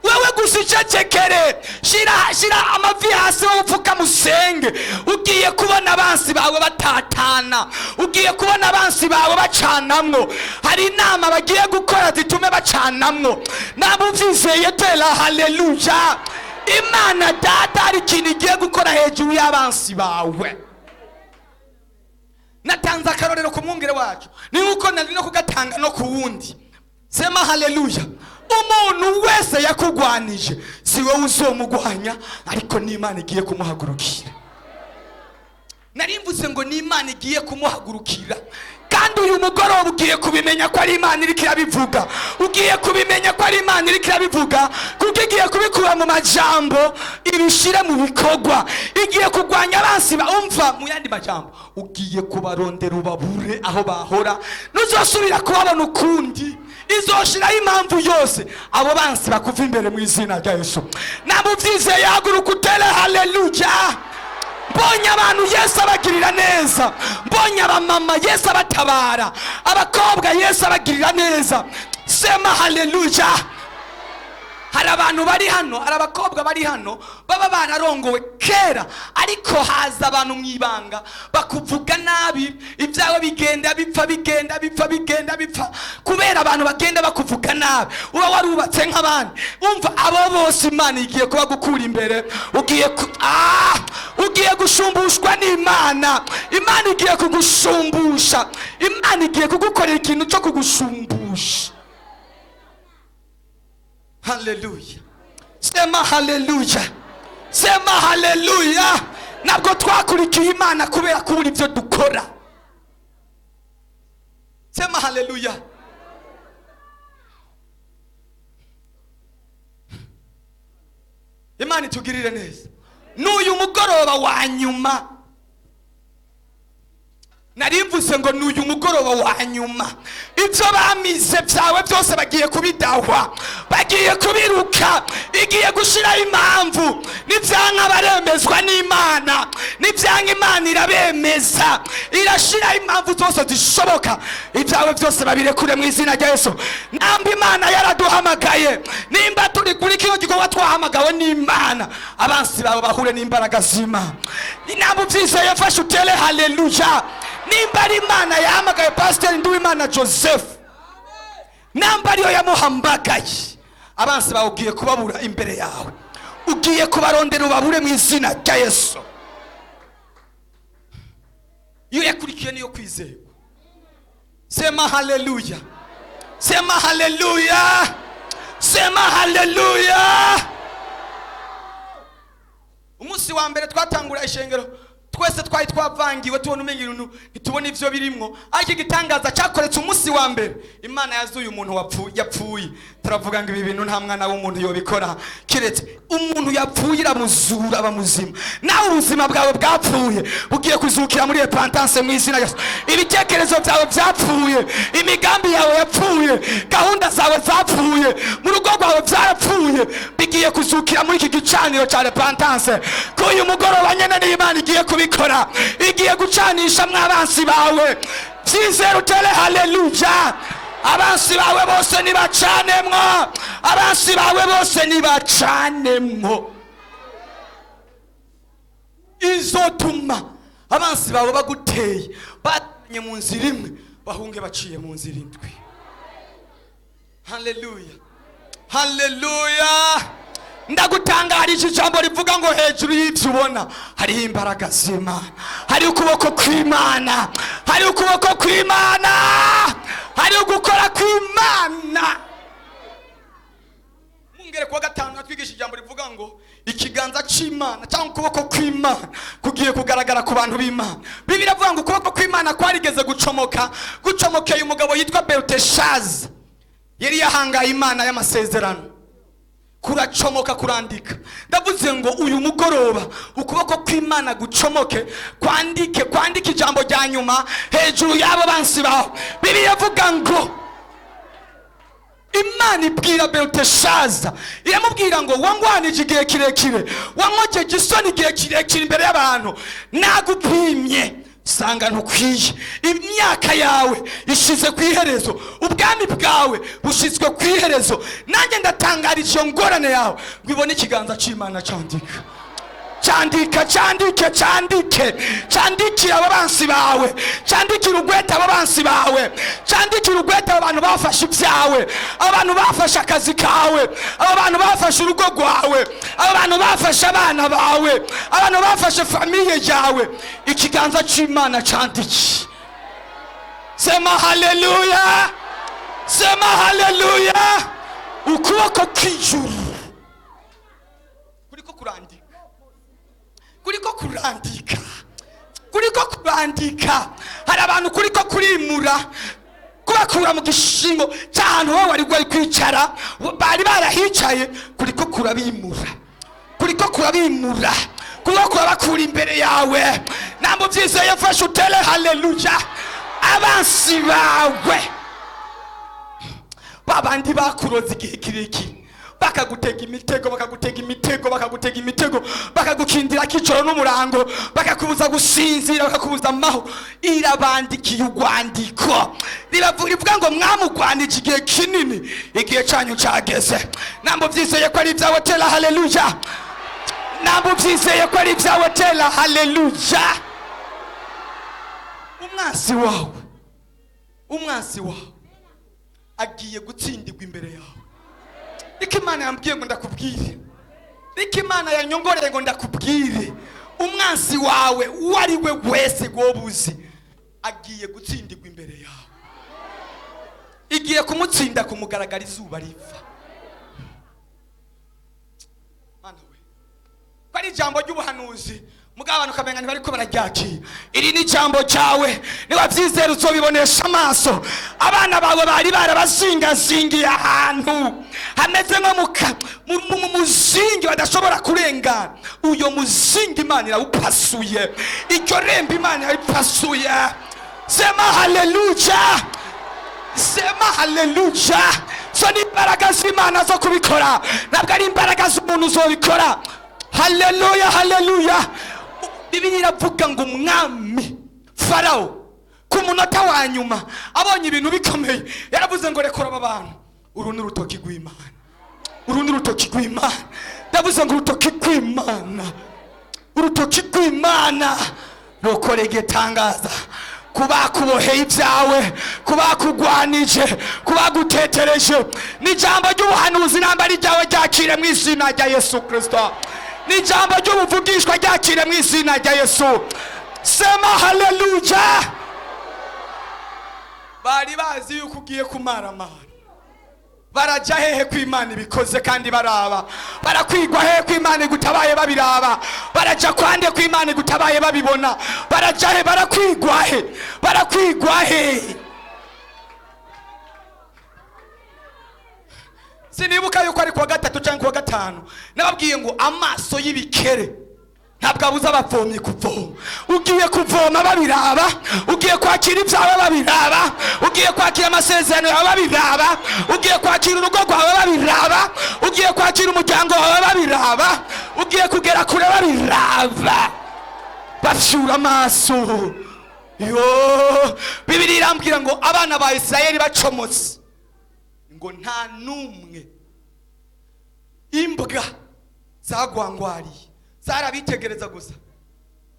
wewe gusicecekere, shira amavi hasi upfuka musenge. Ugiye kubona abansi bawe batatana, ugiye kubona abansi bawe bacanamwo. Hari inama bagiye gukora zitume bacanamwo. Nabuvyizeye tela haleluya. Imana data hari ikintu igiye gukora hejuru y'abansi bawe. Natanze akarorero ku mwungere wacu, ni uko nari no kugatanga no ku wundi. Sema haleluya. Umuntu wese yakugwanije si wowe uzomugwanya, ariko ni Imana igiye kumuhagurukira. Narimvuze ngo ni Imana igiye kumuhagurukira, kandi uyu mugoroba ugiye kubimenya ko ari Imana iri kirabivuga. Ugiye kubimenya ko ari Imana iri kirabivuga, kuko igiye kubikura mu majambo ibishire mu bikorwa. Igiye kugwanya abansi baumva mu yandi majambo, ugiye kubarondera ubabure aho bahora, nuzosubira kubabona ukundi. Izoshiraho impamvu yose abo bansi bakuva imbere mu izina rya Yesu. Namuvyize yaguruka utele haleluya. Mbonye abantu Yesu abagirira neza, mbonye abamama Yesu abatabara, abakobwa Yesu abagirira neza. Sema haleluya. hari abantu bari hano, hari abakobwa bari hano baba bararongowe kera, ariko haza abantu mu ibanga bakuvuga nabi, ibyawe bigenda bipfa kubera abantu bagenda bakuvuga nabi. Uba warubatse nk'abandi, umva abo bose Imana igiye kuba gukura imbere, ugiye gushumbushwa n'Imana. Imana igiye kugushumbusha, Imana igiye kugukorera ikintu cyo kugushumbusha. Haleluya. Sema haleluya. Sema haleluya. Ntabwo twakurikiye Imana kubera kubura ibyo dukora. Sema haleluya. Imana itugirire neza. N'uyu mugoroba wa nyuma, narivuze ngo n'uyu mugoroba wa nyuma, ibyo bamize byawe byose bagiye kubidahwa, bagiye kubiruka. Igiye gushiraho impamvu, nibyanka baremezwa n'Imana, nibyanka Imana irabemeza, irashiraho impamvu zose zishoboka, ibyawe byose babirekure mu izina rya Yesu. Namba Imana yaraduhamagaye, nimba turi kuri kino gikorwa twahamagawe n'Imana, abansi bawe bahure n'imbaraga z'Imana. Inambu byiza yafashe utere haleluya. Nimba ari Imana yahamagaye Pastor Nduwimana Joseph, namba ariyo yamuhamagaye, abansi bawe ugiye kubabura imbere yawe, ugiye kubarondera ubabure mu izina rya Yesu. Iyo yakurikiye niyo kwizerwa. Sema haleluya. Sema haleluya. Sema haleluya. Umunsi wa mbere twatangura ishengero, twese twari twavangiwe, tubona umenye ibintu ntitubona ivyo birimwo, ariko igitangaza cyakoretse umunsi wa mbere, Imana yazuye umuntu yapfuye. Turavuga ngo ibi bintu nta mwana w'umuntu yobikora, kiretse umuntu yapfuye iramuzura abamuzima. Nawe ubuzima bwawe bwapfuye bugiye kuzukira muri repentance mu izina Yesu. Ibitekerezo byawe byapfuye, imigambi yawe yapfuye, gahunda zawe zapfuye, mu rugo rwawe byarapfuye, bigiye kuzukira muri iki gicaniro cya repentance. Ko uyu mugoroba nyene n'Imana igiye kubikora, igiye gucanisha mwabansi bawe. Byizere utere haleluya. Abansi bawe bose nibacanemwo, abansi bawe bose nibacanemwo. Izotuma abansi bawe baguteye batanye mu nzira imwe, bahunge baciye mu nzira indwi. Haleluya. Haleluya. Ndagutangarije ijambo rivuga ngo hejuru y'ibyo ubona hariho imbaraga z'Imana, hari ukuboko kw'Imana, hari ukuboko kw'Imana, hari ugukora kw'Imana. Mungere kwa gatanu natwigisha ijambo rivuga ngo ikiganza c'Imana cyangwa ukuboko kw'Imana kugiye kugaragara ku bantu b'Imana. Bibiliya ivuga ngo ukuboko kw'Imana kwarigeze gucomokeye umugabo yitwa Belteshaza, yari yahangaye Imana y'amasezerano, kuracomoka kurandika. Ndavuze ngo uyu mugoroba ukuboko kw'Imana gucomoke, kwandike ijambo rya nyuma hejuru y'abo bansi bawe. Bibiliya ivuga ngo Imana ibwira Belteshaza, iramubwira ngo wangwanije igihe kirekire, wankojeje isoni igihe kirekire imbere y'abantu, nagupimye sanga ntukwiye, imyaka yawe ishize ku iherezo, ubwami bwawe bushizwe ku iherezo. Nanjye ndatangarije iyo ngorane yawe, ngo ibone ikiganza c'Imana candika. Candikira abo bansi bawe, candikira ugweta abo bansi bawe, candikira ugweta abo bantu bafashe ibyawe, abo bantu bafashe akazi kawe, abo bantu bafashe urugo rwawe, abo bantu bafashe abana bawe, abantu bafashe famiye yawe. Ikiganza c'Imana candiki. Sema haleluya. Sema haleluya. Ukuboko kw'ijuru kuriko kurandika, hari abantu kuriko kurimura, kubakura mu gishingo cy'ahantu wowe wari kwicara, bari barahicaye, kuriko kurabimura, kurabakura imbere yawe. Nambo byiza yafashe utere haleluya. Abansi bawe babandi bakuroza igihe kirekire, bakagutega imitego bakagukindira kijoro n'umurango, bakakubuza gusinzira, bakakubuza amahoro. Irabandikiye urwandiko rivuga ngo mwamugwanije igihe kinini, igihe cyanyu cyageze. Nambo byizeye ko ari ibyawe, tera haleluya. Nambo byizeye ko ari ibyawe, tera haleluya. Umwansi wawe agiye gutsindirwa imbere yawe. Niko Imana yambwiye ngo ndakubwire, niko Imana yanyongoreye ngo ndakubwire, umwansi wawe uwo ari we wese gobuzi agiye gutsindirwa imbere yawe. Igiye kumutsinda kumugaragara izuba riva. Mana we, ko ari ijambo ry'ubuhanuzi mugabo abantu kamenga ntibariko bararyakira. Iri ni ijambo cyawe, niba byizera uzobibonesha amaso. Abana bawe bari barabazingazingiye ahantu hameze nko mu muzingi badashobora kurengana. Uyo muzingi Imana irawupasuye, iryo rembo Imana irayipasuye. Sema haleluya, sema haleluya. So ni imbaraga z'Imana zo kubikora, ntabwo ari imbaraga z'umuntu uzobikora. Haleluya, haleluya. Bibiliya iravuga ngo umwami Farawo ku munota wa nyuma abonye ibintu bikomeye yaravuze ngo rekora aba bantu. Uru ni urutoki rw'Imana, uru ni urutoki rw'Imana. Ndavuze ngo urutoki rw'Imana, urutoki rw'Imana rukorege tangaza kubakuboheye ibyawe, kubakugwanije, kubagutetereje. Ni ijambo ry'ubuhanuzi namba ryawe ryakire mu izina rya Yesu Kristo. Ni ijambo ry'ubuvugishwa ryakire mu izina rya Yesu. Sema haleluya. Bari bazi yuko ugiye kumaramara, barajya hehe ko Imana ibikoze kandi baraba, barakwigwa hehe ko Imana igutabaye babiraba, barajya kwande ko Imana igutabaye babibona, barajya he, barakwigwa he. Sinibuka yuko ari kuwa gatatu cyangwa kuwa gatanu nababwiye ngo amaso y'ibikere ntabwo abuza abavomyi kuvoma. Ugiye kuvoma babiraba, ugiye kwakira ibyawe babiraba, ugiye kwakira amasezerano yawe babiraba, ugiye kwakira urugo rwawe babiraba, ugiye kwakira umuryango wawe babiraba, ugiye kugera kure babiraba, bafyura amaso. Bibiliya irambwira ngo abana ba Isirayeli bacomotse ngo nta numwe, imbwa zagwangwariye zarabitegereza gusa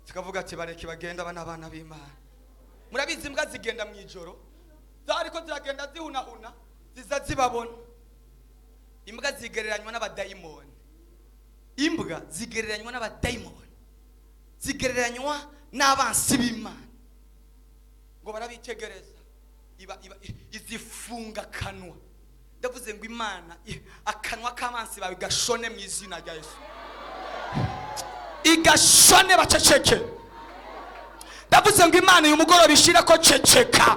zikavuga ati bareke bagenda abana b'Imana. Murabizi imbwa zigenda mu ijoro, zariko ziragenda zihunahuna ziza zibabona. Imbwa zigereranywa n'abadayimoni, imbwa zigereranywa n'abadayimoni, zigereranywa n'abansi b'Imana. Ngo barabitegereza izifunga kanwa. Ndavuze ngo Imana akanwa k'abansi bawe gashone mu izina rya Yesu, igashone baceceke. Ndavuze ngo Imana uyu mugoroba ishira ko ceceka,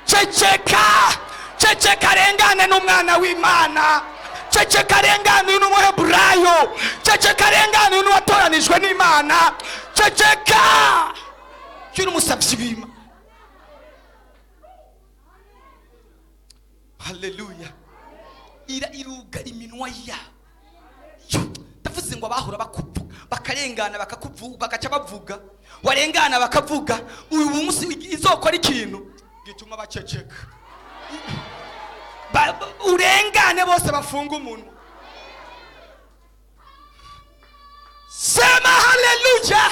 ceceka rengane n'umwana w'Imana, ceceka rengane uyu n'umuheburayo, ceceka rengane uyu watoranijwe n'Imana, ceceka uyu n'umusabyi w'Imana. Haleluya. Irugara iminwa yawe. Ndavuze ngo abahora bakuvuga bakarengana bakakuvuga bakaca bavuga, warengana bakavuga, uyu munsi izokora ikintu gituma baceceka. Urengane bose bafunga umunwa. Sema haleluya.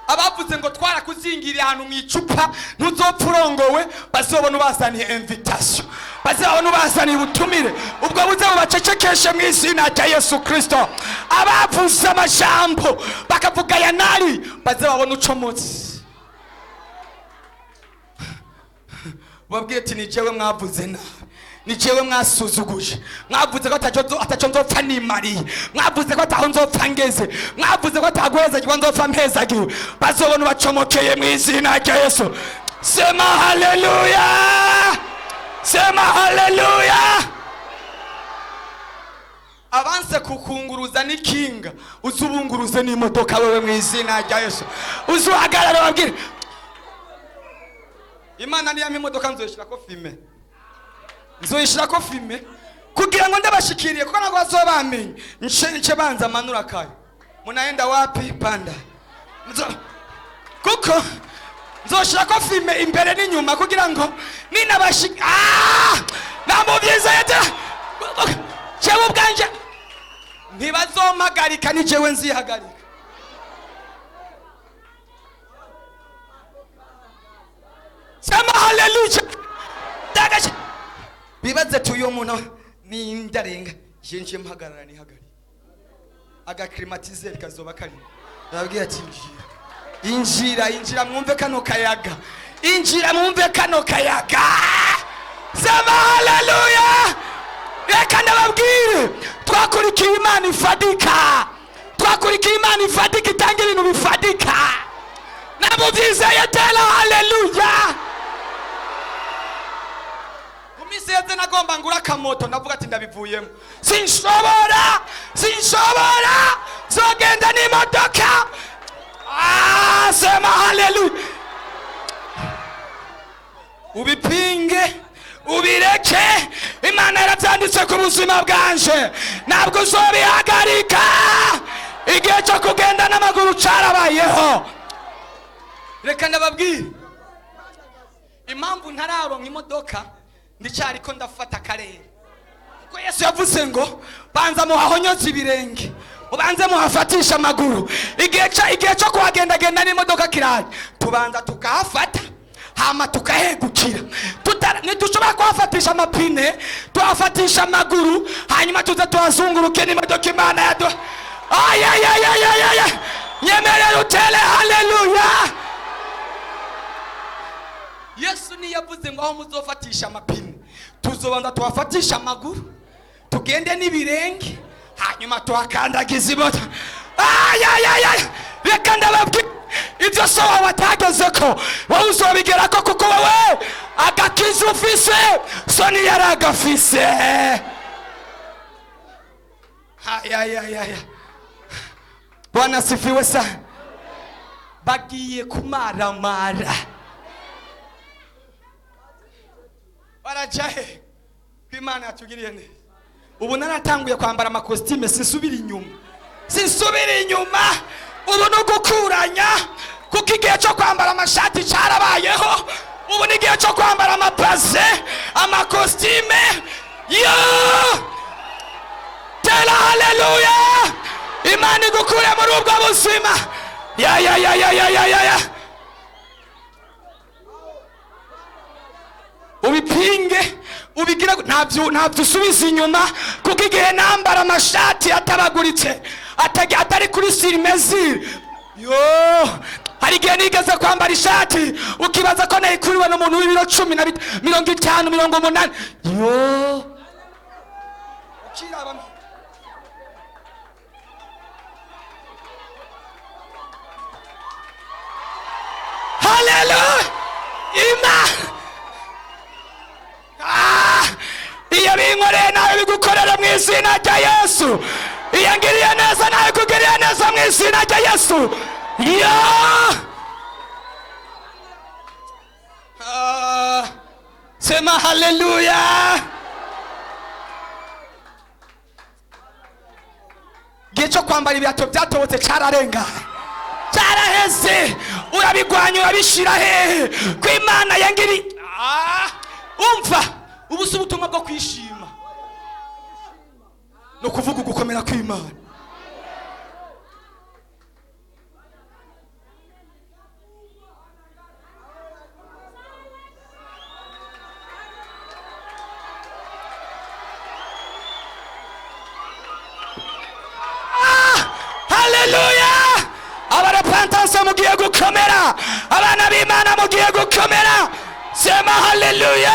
Abavuze ngo twarakuzingiriye ahantu mu icupa ntuzopfurongowe, bazobona ubazaniye invitation, bazabona ubazaniye ubutumire, ubwo buze bubacecekeshe mu izina rya Yesu Kristo. Abavuze amajambo bakavuga ya nari bazabona ucomotse. Babwiye ati ni jewe mwavuze nabi, ni jewe mwasuzuguje, mwavuze ko ataco nzopfa nimariye, mwavuze ko ataho nzopfa ngeze, mwavuze ko atagweza ko nzopfa mpezagiwe. Bazobona bacomokeye mu izina rya Yesu. Sema haleluya, sema haleluya. Abanse kukunguruza n'ikinga uzubunguruze n'imodoka wewe mu izina rya Yesu. Uzuhagarara babwire Imana niyo imodoka nzoshira ko fime. nzoyishira ko filme kugira ngo ndabashikiriye kuko ntabwo bazobamenye nce banza manura kayo munaenda wapi panda kuko nzoshira ko filme imbere n'inyuma kugira ngo ninabashika namuvyiza yete jewe ubwanje ntibazompagarika ni jewe nzihagarika. Sema haleluya. Dagaje bibaze tuyo muntu ni ndarenga yenje mpagarara ni hagari aga climatizer kazoba kari ndabwiye ati injira mwumve kano kayaga injira mwumve kano kayaga. Sema haleluya. Reka ndababwire twakurikiye Imana ifadika itanga ibintu bifadika nabo byizeye tela. Haleluya. Umiseze nagomba ngura akamoto ndavuga ati ndabivuyemo sinshobora zogenda n'imodoka. Sema haleluya. Ubipinge ubireke Imana yarabyanditse ku buzima bwanje ntabwo uzobihagarika. Igihe cyo kugenda n'amaguru carabayeho. Reka ndababwire impamvu ntararonka imodoka ndicyariko ndafata akarere kuko Yesu yavuze ngo banza muhahonyoza ibirenge ubanze muhafatisha amaguru. Igihe cyo kuhagendagenda n'imodoka kiraje tubanza tukahafata hama tukahegukira. Nitushobora kuhafatisha amapine tuhafatisha amaguru hanyuma tuza tuhazunguruke n'imodoka Imana yaduha. Nyemerera utele haleluya. Yesu niyavuze ngo aho muzofatisha amapine tuzobanza tuhafatisha amaguru tugende n'ibirenge hanyuma tuhakandagiza imodoka. Reka ndababwira ibyo so watagezeko wowe uzobigerako kuko wowe agakiza ufise so niyaragafise. Bwana sifiwe sana. Bagiye kumaramara barajahe kw'Imana yatugiriye neza. Ubu naratanguye kwambara amakositime sinsubira inyuma ubu no gukuranya kuko igihe cyo kwambara amashati cyarabayeho. Ubu ni igihe cyo kwambara amapaze amakositime. Tela haleluya. Imana igukure muri ubwo buzima. Ubipinge ubigira ntabyo usubiza inyuma kuko igihe nambara amashati atabaguritse atari kuri sirimezire. Hari igihe nigeze kwambara ishati ukibaza ko nayikuriwe n'umuntu w'ibiro 10 na 50 80. Haleluya. Iyo binkoreye nawe bigukorera mu izina rya Yesu. Iyo ngiriye neza nawe kugiriye neza mu izina rya Yesu. Sema haleluya. Gihe cyo kwambara ibirato byatobotse cyararenga cyaraheze. Urabigwanya urabishira hehe kw'Imana yangiri. Umva ubuso ubutumwa bwo kwishima no kuvuga gukomera kw'Imana. Haleluya. Abarepentance mugiye gukomera, abana b'Imana mugiye gukomera. Sema haleluya.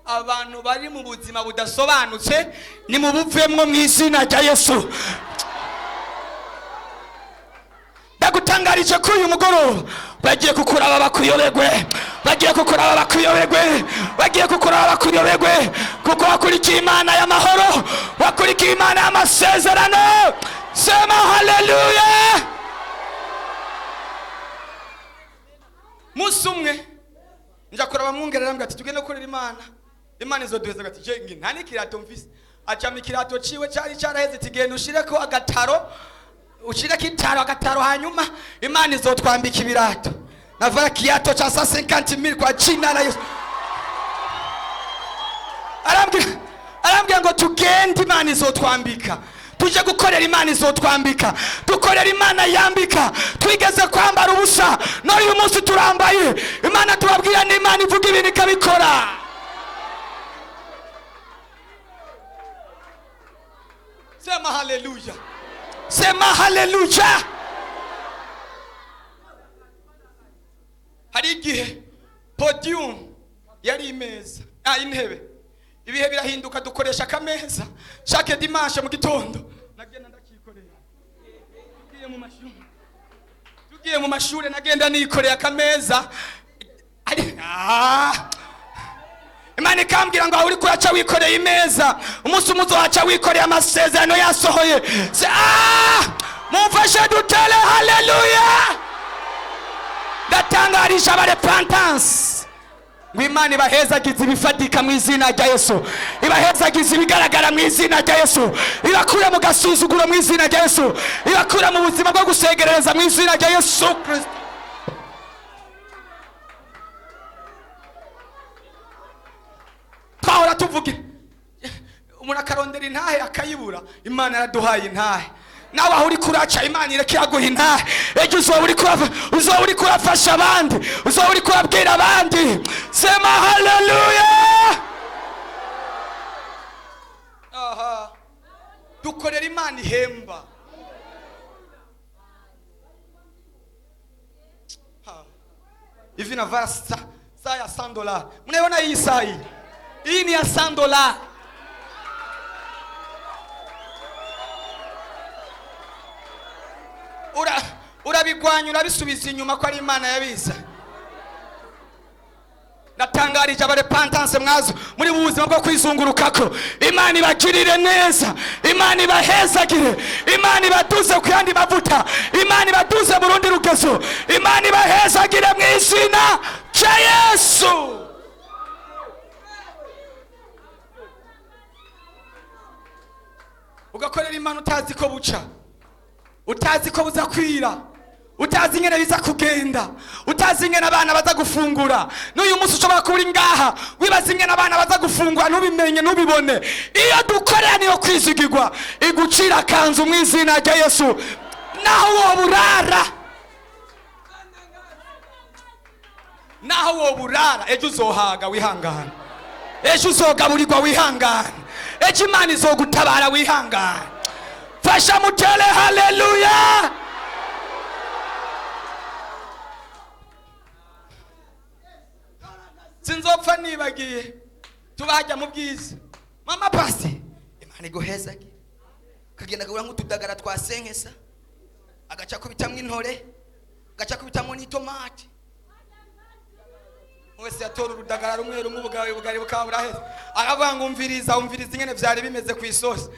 Abantu bari mu buzima budasobanutse ni mu buvemwo mu izina rya Yesu. Ndagutangarije ko uyu mugoroba bagiye kukuraba bakuyoberwe, kuko wakurikiye Imana y'amahoro, wakurikiye Imana y'amasezerano. Sema haleluya. Musi umwe nja kuraba mwungere arambwira ati tugende gukorera Imana izoduheza. Ati je ngi nta n'ikirato mfise. Acama ikirato ciwe cyari cyaraheze tigenda ushireko agataro, ushireko itaro agataro, hanyuma Imana izotwambika ibirato. Navara kiato cha 150,000 kwa jina la Yesu. Arambwira ngo tugende Imana izotwambika. Tuje gukorera Imana izotwambika. Dukorera Imana yambika. Twigeze kwambara ubusa, none uyu munsi turambaye. Imana tubabwira ni Imana ivuga ibintu ikabikora. Sema haleluya. Sema haleluya. Hari igihe podium yari imeza, intebe. Ibihe birahinduka dukoresha akameza. Chaque dimanche mu gitondo nagenda ndakikorera. Tugiye mu mashuri nagenda nikorera akameza. Imana ikambwira ngo uri kuraca wikoreye imeza, umunsi umuzo waca wikoreye amasezerano yasohoye. Mumfashe dutele haleluya. Ndatangarisha aba repentance. Ngo Imana ibahezagize ibifatika mu izina rya Yesu. Ibahezagize ibigaragara mu izina rya Yesu. Ibakure mu gasuzuguro mu izina rya Yesu. Ibakure mu buzima bwo gusegereza mu izina rya Yesu Kristo. Twahora tuvuge umuntu akarondera intahe akayibura, Imana yaraduhaye intahe. Nawe aho uri kuraca Imana ireke yaguha intahe. Ejo uzoba uri kurafasha abandi, uzoba uri kurabwira abandi. Sema haleluya. Dukorera Imana ihemba. Hivi na vasta saa ya $100. Mnaona hii saa hii? Hii ni ya $100. Urabigwanya urabisubiza inyuma ko ari Imana yabiza. Natangarije aba repentance mwazo muri buzima bwo kwizungurukako. Imana ibagirire neza, Imana ibahezagire, Imana ibaduze ku yandi mavuta, Imana ibaduze mu rundi rugezo, Imana ibahezagire mu izina rya Yesu. Ugakorera Imana utazi ko buca, utazi ko buza kwira, utazi ingene biza kugenda, utazi ingene abana baza gufungura. N'uyu munsi ushobora kuba uri ngaha wibaza ingene abana baza gufungura ntubimenye ntubibone. Iyo dukorera niyo kwizigirwa igucira kanzu mu izina rya Yesu. Naho wo burara ejo uzohaga wihangana, ejo uzogaburirwa wihangana, ejo Imana izogutabara wihangana. Fasha mutele haleluya. Sinzopfa nibagiye tubajya mu bwiza. Mama pasi Imana iguhezage. Kagenda gahura nk'utudagara twasenkesa, agaca kubitamwe intore, agaca kubitamwe n'itomati. Wese yatora urudagara rumwe rumwe ubugari bukaba buraheza. Aravuga ngo umviriza ingene vyari bimeze ku isosi.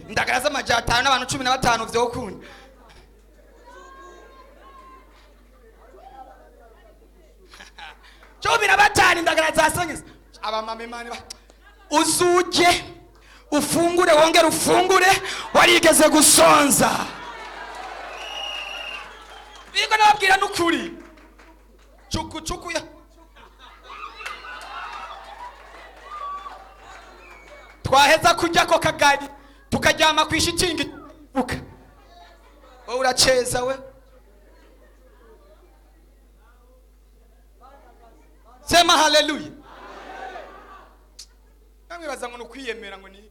Indagara z'amajana 5 n'abantu 15 vyo kunda. Chobi na batani indagara zasengeza. Abamama Imana uzuje ufungure wongera ufungure warigeze gusonza. Biko nababwira n'ukuri. Chuku ya twaheza kujya ko kagari tukajyama kwishitingi buka. Wowe uraceza we. Sema haleluya. Namwe bazango no kwiyemera ngo ni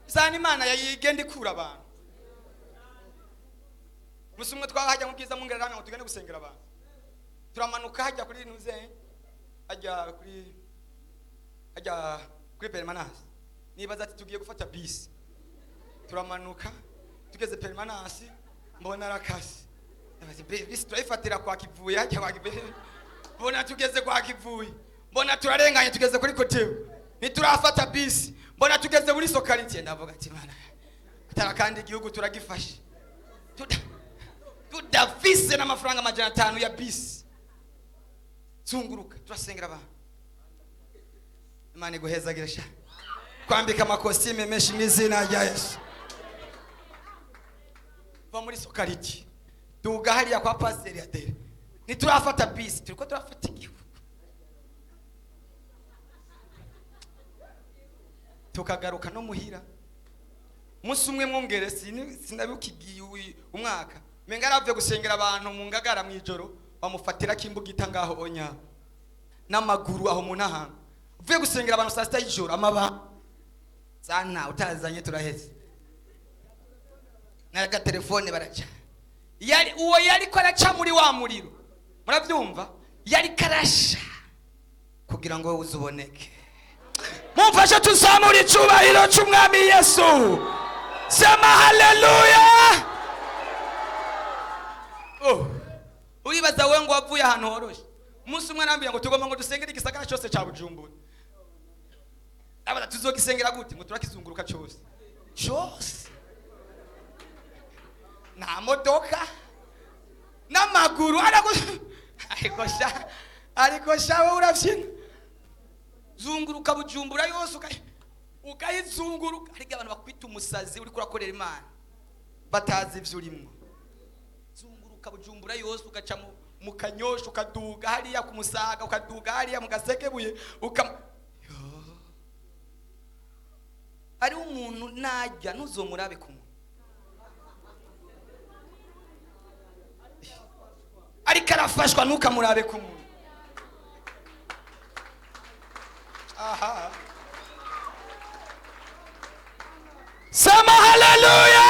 izana Imana yayigenda ikura abantu. Musumwe twahajya mu bwiza mu ngara ngo tugende gusengera abantu. Turamanuka hajya kuri nuze hajya kuri permanence. Nibaza ati tugiye gufata bisi. Turamanuka tugeze permanence mbona rakasi. Nabazi bisi turayifatira kwa Kivuye hajya wagibe. Mbona tugeze kwa Kivuye. Mbona turarenganye tugeze kuri Kotebu. Niturafata bisi. Mbona tugeze muri Sokaritiye. Ndavuga ati Mana atara kandi igihugu turagifashe. Tudafise n'amafaranga 500 ya bisi. zunguruka turasengera abantu. Imana iguhezagire sha kwambika amakositime menshi mu izina rya Yesu. Va muri Sokariti duga hariya kwa Pasiteri Adele, niturafata bisi turiko turafata igihugu tukagaruka no muhira. Musi umwe mwongere sinabikigiye umwaka menga aravye gusengera abantu mu Ngagara mu ijoro, bamufatira kimbugita ngaho onya n'amaguru aho munahanga. Uvuye gusengera abantu saa sita y'ijoro amaba sana utazanye turaheze naga telefone baraca. Yari uwo yari ko araca muri wa muriro, muravyumva, yari karasha kugira ngo uzuboneke. Mumfashe tuzamura icubahiro c'umwami Yesu. Sema haleluya. Uribaza we ngo wavuye ahantu horoshe. Umunsi umwe nambiye ngo tugomba ngo dusengere igisagara cyose ca Bujumbura. Abada tuzogisengera gute ngo turakizunguruka cyose. Na modoka n'amaguru ariko sha wowe uravyina. Zunguruka Bujumbura yose ukayizunguruka. Ariko abantu bakwita umusazi uri kurakorera Imana batazi ivyo urimo. Zunguruka Bujumbura yose ugaca mu Kanyosha ukaduga hariya ku Musaga ukaduga hariya mu Gasekebuye ari umuntu najya ntuzomurabe kumwe. Ariko arafashwa ntukamurabe kumwe. Aha. Sema haleluya.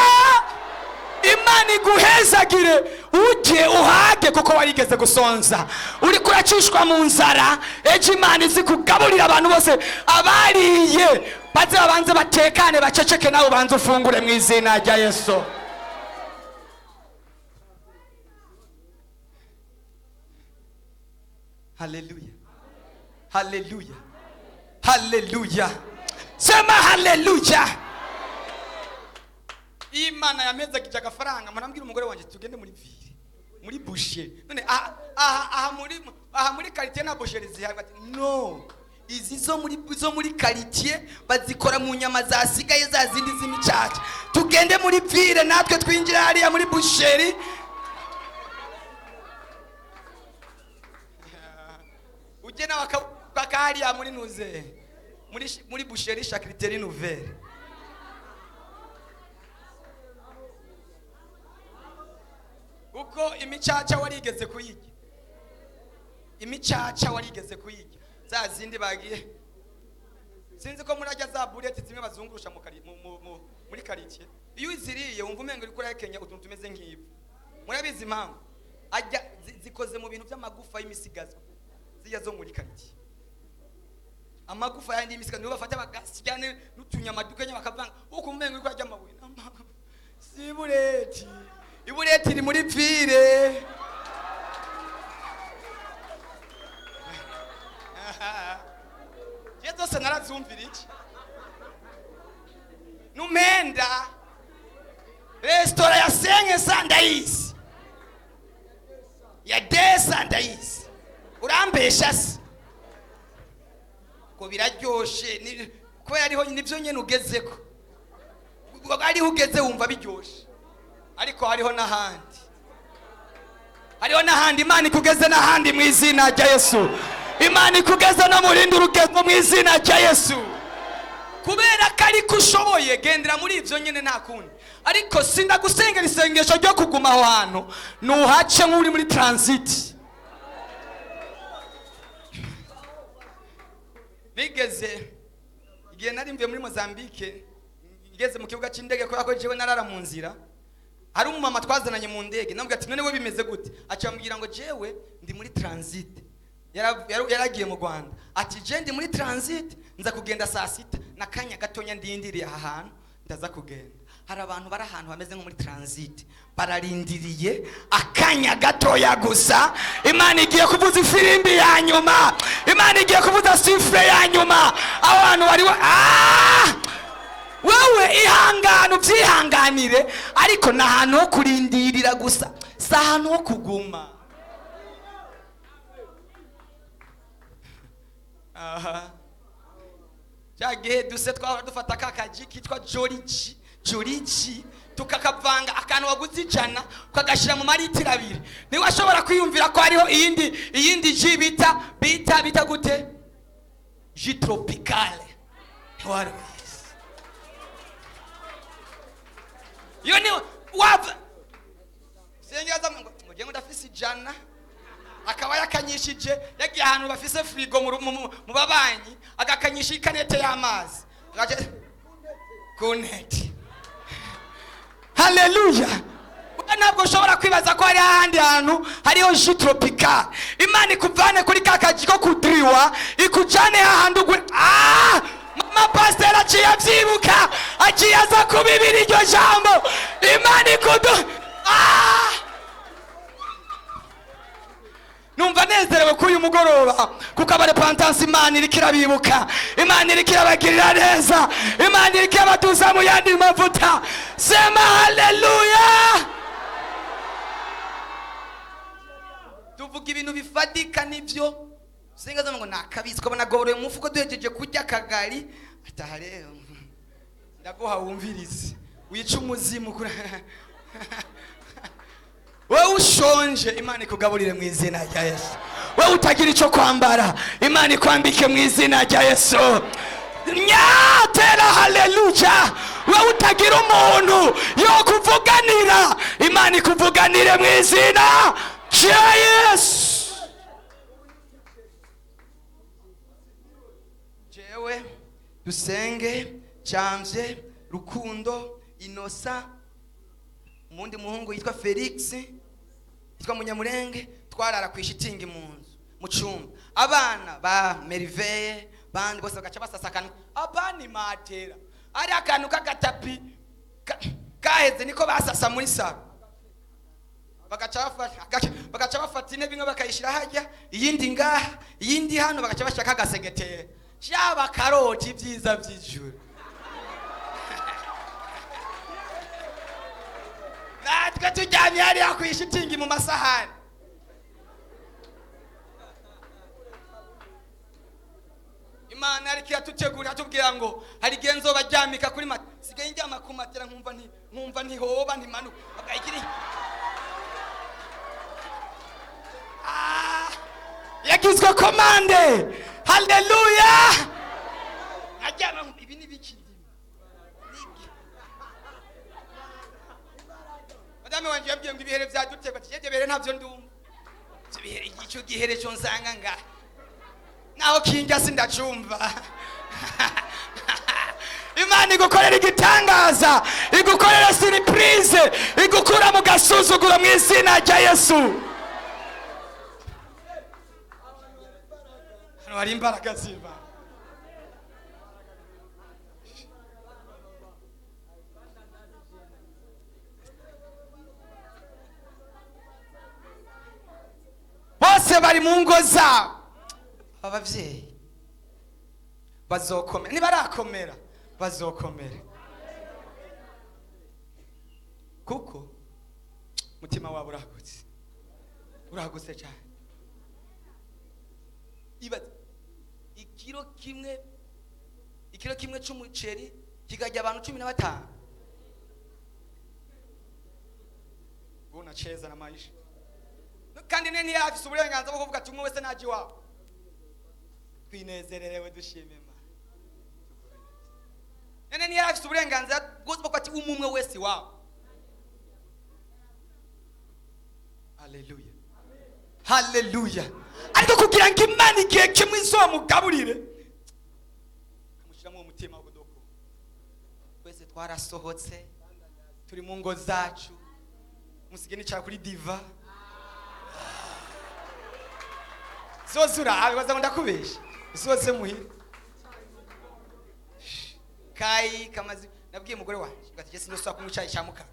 Imana iguhezagire uje uhage kuko warigeze gusonza. Uri kuracishwa mu nzara, eje Imana izi kugaburira abantu bose abariye baze babanze batekane baceceke nawe banze ufungure mu izina rya Yesu. Haleluya. Haleluya. Haleluya. Sema haleluya. Imana yameza kija gafaranga manambira umugore wanje tugende muri ville muri bushe none aha muri quartier na bushe zihari ati no izi zo muri quartier bazikora mu nyama zasigaye za zindi z'imicaca tugende muri ville natwe twinjira hariya muri busheri ugena bakahariya muri nuze muri busheri Charcuterie Nouvelle. Uko imicaca warigeze kuyiga. Imicaca warigeze kuyiga. Za zindi bagiye. Sinzi ko murajya za bullet zimwe bazungurusha muri quartier. Iyo iziriye wumva umengo uri kuri Kenya utuntu tumeze nk'ibi. Murabizi impamvu. Ajya zikoze mu bintu by'amagufa y'imisigazwa. Zijya zo muri quartier. Amagufa yandi y'imisigazwa nibo bafata bagasyane n'utunyama dukenya bakavanga. Uko umengo uri kwajya amabuye. Si bullet. Ibureti ni muri pfire. Yezo se narazumvira iki? Numenda restaurant ya Senge Sandais. Ya De Sandais. Urambesha se. Ko biraryoshe ni ko yariho nivyo nyene ugezeko. Ari ugeze wumva biryoshe. Ariko hariho n'ahandi. Hariho n'ahandi Imana ikugeze n'ahandi mu izina rya Yesu. Imana ikugeze no muri ndi rugezo mu izina rya Yesu. Kubera kari kushoboye gendera muri ivyo nyene nta kundi. Ariko sinda gusengera isengesho ryo kuguma aho hantu nuhace nk'uri muri transit. Nigeze igihe nari mvuye muri Mozambique ngeze mu kibuga c'indege ko jewe narara mu nzira. Hari umumama twazananye mu ndege nambwe ati none we bimeze gute acambwira ngo jewe ndi muri transit yaragiye mu Rwanda ati je ndi muri transit nza kugenda saa sita nakanya gatonya ndindiriye aha hantu ndaza kugenda. Hari abantu bari ahantu bameze nko muri transit bararindiriye akanya gatoya gusa Imana igiye kuvuza ifirimbi ya nyuma Imana igiye kuvuza sifre ya nyuma abantu bari wewe ihangano byihanganire ariko nahantu ho kurindirira gusa sahantu ho kuguma. aha cyagihe duse twaba dufata kakaji kitwa joriji tukakavanga akantu waguze ijana ukagashyira mu maritiro abiri ntiwashobora kwiyumvira ko hariho iyindi ji bita gute ji tropicale ntiwarubizi iyo ni wava sengeza ngo ngiye ndafise ijana akaba yakanyishije yagiye ahantu bafise frigo mu babanyi agakanyisha ikanete y'amazi kuneti. Haleluya. Ntabwo ushobora kwibaza ko hari ahandi hantu hariho ji tropical. Imana ikuvane kuri kakaji ko kudriwa ikujane hahandi ugwe. Mama pastor aciye avyibuka aciye aza kubibira iryo jambo. Imana ikudu numva nezerewe kuri uyu mugoroba kuko abarepantansi Imana iriko irabibuka, Imana iriko irabagirira neza, Imana iriko irabatuza mu yandi mavuta. Sema haleluya. Tuvuga ibintu bifadika nivyo singaza ngo nakabizwa ko banagoboroye mu mufuko duhejeje kurya kagari ataha rero ndaguha wumvirize wica umuzimu kuri wewe ushonje Imana ikugaburire mu izina rya Yesu. Wewe utagira ico kwambara Imana ikwambike mu izina rya Yesu. Nyatera haleluya. Wewe utagira umuntu yo kuvuganira Imana ikuvuganire mu izina rya Yesu. Jewe dusenge Jamvye Rukundo Inosa umundi muhungu yitwa Felix yitwa Munyamurenge twarara kwishitingi mu nzu mu cyumba abana ba Merveille bandi bose bagaca basasakana abani matera ari akantu kagatapi kaheze niko basasa muri saro bagaca bafata intebe imwe bakayishira hajya iyindi ngaha iyindi hano bagaca bashaka agasegetera cyaba karoti byiza by'ijuru. Natwe tujyanye hariya kwishitingi mu masahani. Imana ariko yatutegura tubwira ngo hari genzo bajyamika kuri mata sigaye njyama ku matera nkumva ntihoba ntimanuka bakayikiri yagizwe komande. Haleluya. Najyama ibi ni biki Madame wanje yabwiye ngo ibihere byadutegwa tije bere ntavyo ndumva ibihere igico gihere cyo nsanga nga naho kinga sindacumva. Imana igukorera igitangaza igukorera surprise igukura mu gasuzuguro mu izina rya Yesu. Hano hari imbaraga ziva. Bose bari mu ngo zabo abavyeyi bazokomera nibarakomera bazokomera kuko mutima wabo uragutse cyane. Ibaze ikiro kimwe cy'umuceri kigajya abantu 15 bona cheza na maisha kandi nene yafise uburenganzira bwo kuvuga ati umwe wese naji wawe twinezererewe dushime Imana. Nene yafise uburenganzira bwo kuvuga ati umwe wese wawe. Haleluya. Haleluya. Ariko kugira ngo Imana igihe kimwe izomugaburire kamushiramo umutima w'udoko twese twarasohotse turi mu ngo zacu musigeni cyane kuri diva zozura abibaza ngo ndakubesha zose muhira kai kamazi nabwiye umugore wanje gatije sinzoswa kumwicaye cyamukaro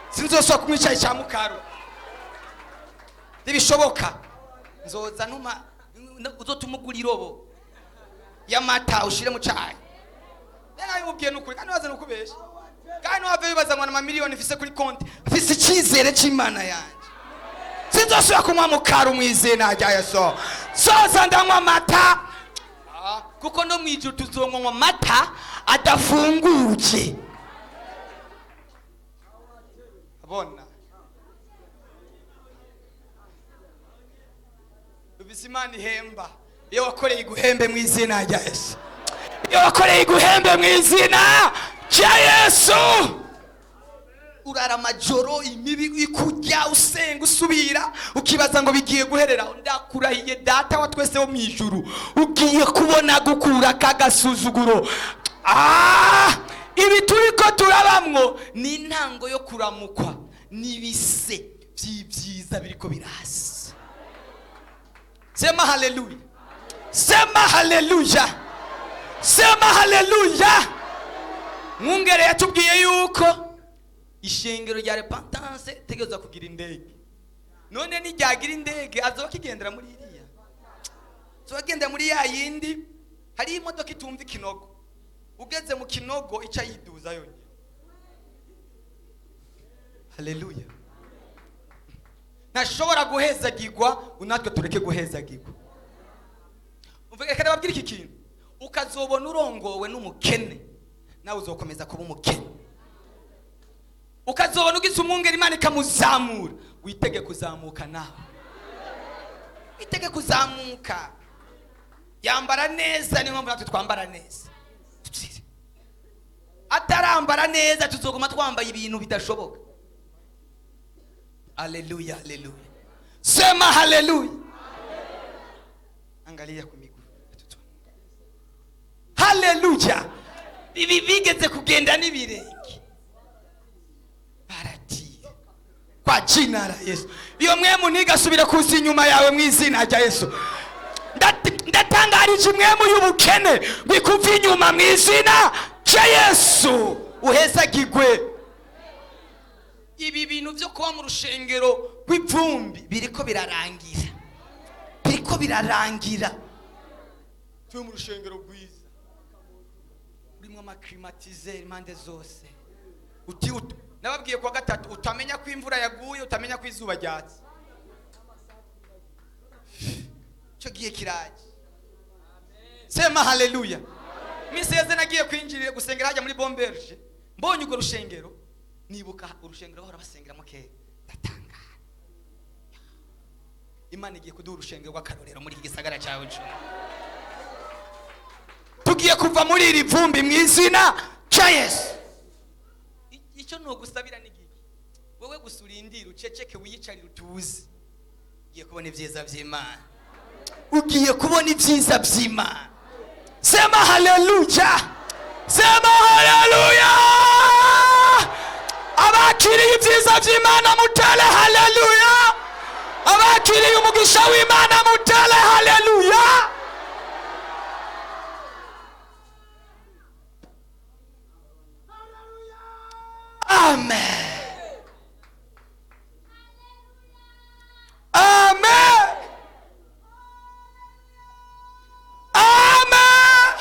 sinzoswa kumwicaye cyamukaro nibishoboka nzoza ntuma uzotumugura irobo yamata ushire mu cyayi nena bimubwiye n'ukuri kandi waza n'ukubesha kandi wave bibaza ngo na miliyoni mfise kuri konti mfise icyizere cy'Imana yanje sinzosubira kunywa mukaru mu izina rya Yesu. Soza ndanywa amata kuko no mu ijuru tuzonywa amata adafunguye. Abona Imana ihemba iyo wakoreye iguhembe mu izina rya Yesu. Iyo wakoreye iguhembe mu izina rya Yesu. Urara amajoro imibi ikujya usenga usubira ukibaza ngo bigiye guherera. Ndakurahiye data wa twese wo mu ijuru ugiye kubona gukura kagasuzuguro. Ibi turiko turabamwo ni intango yo kuramukwa n'ibise by'ibyiza biriko birasa. Sema haleluya. Sema haleluya. Sema haleluya. Mwungere yatubwiye yuko ishengero rya repentance tegereza kugira indege. None ni ryagira indege azoba kigendera muri iriya. Zogenda muri ya yindi hari imodoka itumva ikinogo. Ugeze mu kinogo ica yiduza yonyine. Haleluya. Ntashobora guhezagirwa unatwe tureke guhezagirwa. Umveke kandi babwira iki kintu. Ukazobona urongowe n'umukene nawe uzokomeza kuba umukene. Ukazobona ugize umwungeri Imana ikamuzamura witege kuzamuka nawe. Witege kuzamuka. Yambara neza niyo mpamvu natwe twambara neza. Atarambara neza tuzoguma twambaye ibintu bidashoboka. Haleluya, haleluya. Sema haleluya. Angalia kwa miguu. Haleluya. Ibi bigeze kugenda n'ibirenge. Barati. Kwa jina la Yesu. Iyo mwemu ntigasubire kuza inyuma yawe mu izina rya Yesu. Ndatangarije mwemu y'ubukene bikuva inyuma mu izina rya Yesu. Uhezagirwe. Ibi bintu byo kuba mu rushengero rw'ivumbi biriko birarangira. Biriko birarangira. Twe mu rushengero rwiza. Urimo amaklimatizer impande zose. Nababwiye kwa gatatu utamenya ko imvura yaguye, utamenya ko izuba ryatse. Cyo giye kiraje. Sema haleluya. Miseze nagiye kwinjirira gusengera hajya muri Bomberge. Mbonye ugo rushengero. Nibuka urushengero bahora basengeramo ke datanga. Imana igiye kuduha urushengero rw'akarorero muri iki gisagara cyawe cyo. Tugiye kuva muri iri vumbi mu izina cya Yesu. Icyo no gusabira n'igiki. Wowe gusurindira uceceke wiyicarira utuzi. Ugiye kubona ibyiza by'Imana. Ugiye kubona ibyiza by'Imana. Sema haleluya. Sema haleluya. Abakiriye ibyiza by'Imana mutale haleluya. Abakiriye umugisha w'Imana mutale haleluya. Amen. Amen. Amen.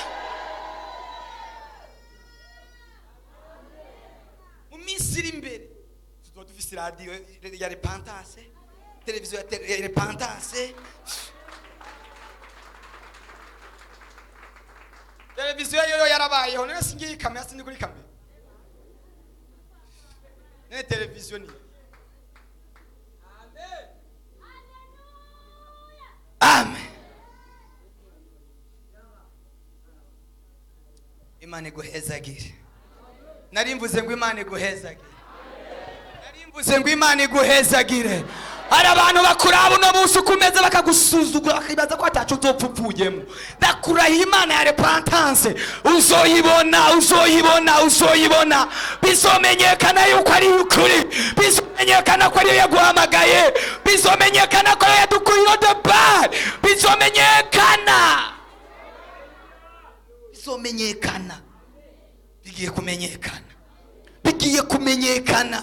Umisiri imbere tuzo dufise radio ya repentance, televiziyo ya repentance. Televiziyo yo yarabayeho none singiye kamera sindi kuri kamera. Ne televiziyo ni. Amen. Amen. Imana iguhezagire. Narimvuze ngo Imana iguhezagire. Narimvuze ngo Imana iguhezagire. Hari abantu bakuraba no busu kumeza bakagusuzugura bakibaza ko atacu uzopfupfuyemo. Ndakurahiye Imana ya repentance uzoyibona bizomenyekana yuko ari ukuri, bizomenyekana ko ari yaguhamagaye, bizomenyekana ko yadukuye de bar, bizomenyekana bigiye kumenyekana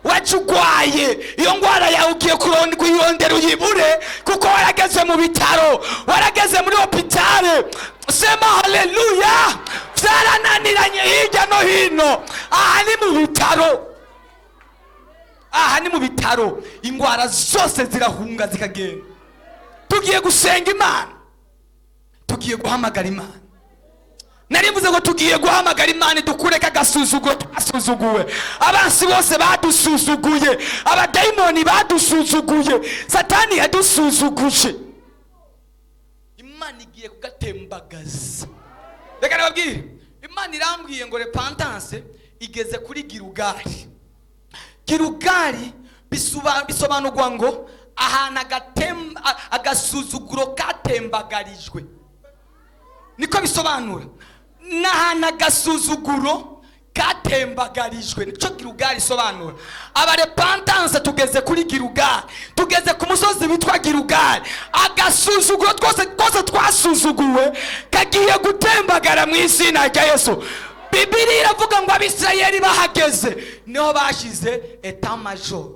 wacugwaye iyo ngwara yawe ugiye kurondera uyibure kuko warageze mu bitaro, warageze muri hopitale. Sema haleluya. Vyarananiranye hirya no hino, aha ni mu bitaro, aha ni mu bitaro, indwara zose zirahunga zikagenda. Tugiye gusenga Imana, tugiye guhamagara Imana. Narivuze ngo tugiye guhamagara Imana dukureka agasuzuguro twasuzuguwe. Abansi bose badusuzuguye, abadayimoni badusuzuguye, Satani yadusuzuguje. Imana igiye kugatembagaza. Reka nababwire, Imana irambwiye ngo repentance igeze kuri Gilugali. Gilugali bisobanurwa ngo ahantu agasuzuguro katembagarijwe. Niko bisobanura. N'ahantu agasuzuguro katembagarijwe, nico Gilugali isobanura. Aba repentance tugeze kuri Gilugali, tugeze ku musozi witwa Gilugali. Agasuzuguro twose twasuzuguwe kagiye gutembagara mu izina rya Yesu. Bibiliya iravuga ngo Abisirayeli bahageze niho bashize etat major,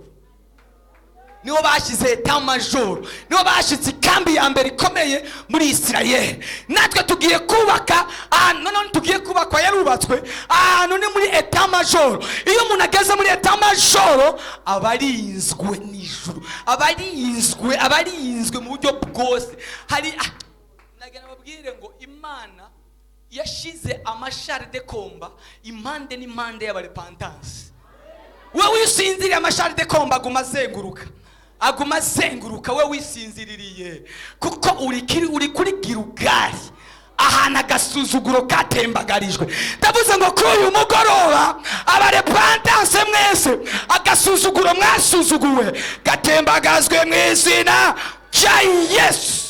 niho bashize etat major, niho bashitse ikambi ya mbere ikomeye muri Isirayeli. Natwe tugiye kubaka ahantu, none tugiye kubakwa yarubatswe ahantu ni muri etat major. Iyo umuntu ageze muri etat major abarinzwe n'ijuru, abarinzwe mu buryo bwose. Hari nagana babwire ngo Imana yashize amashari de komba impande n'impande y'abarepentance. Wewe wisinziriye amashari de komba aguma azenguruka, we wisinziririye kuko uri kuri Gilugali, ahantu agasuzuguro katembagarijwe. Ndavuze ngo kuri uyu mugoroba abarepentance mwese agasuzuguro mwasuzuguwe gatembagazwe mu izina rya Yesu.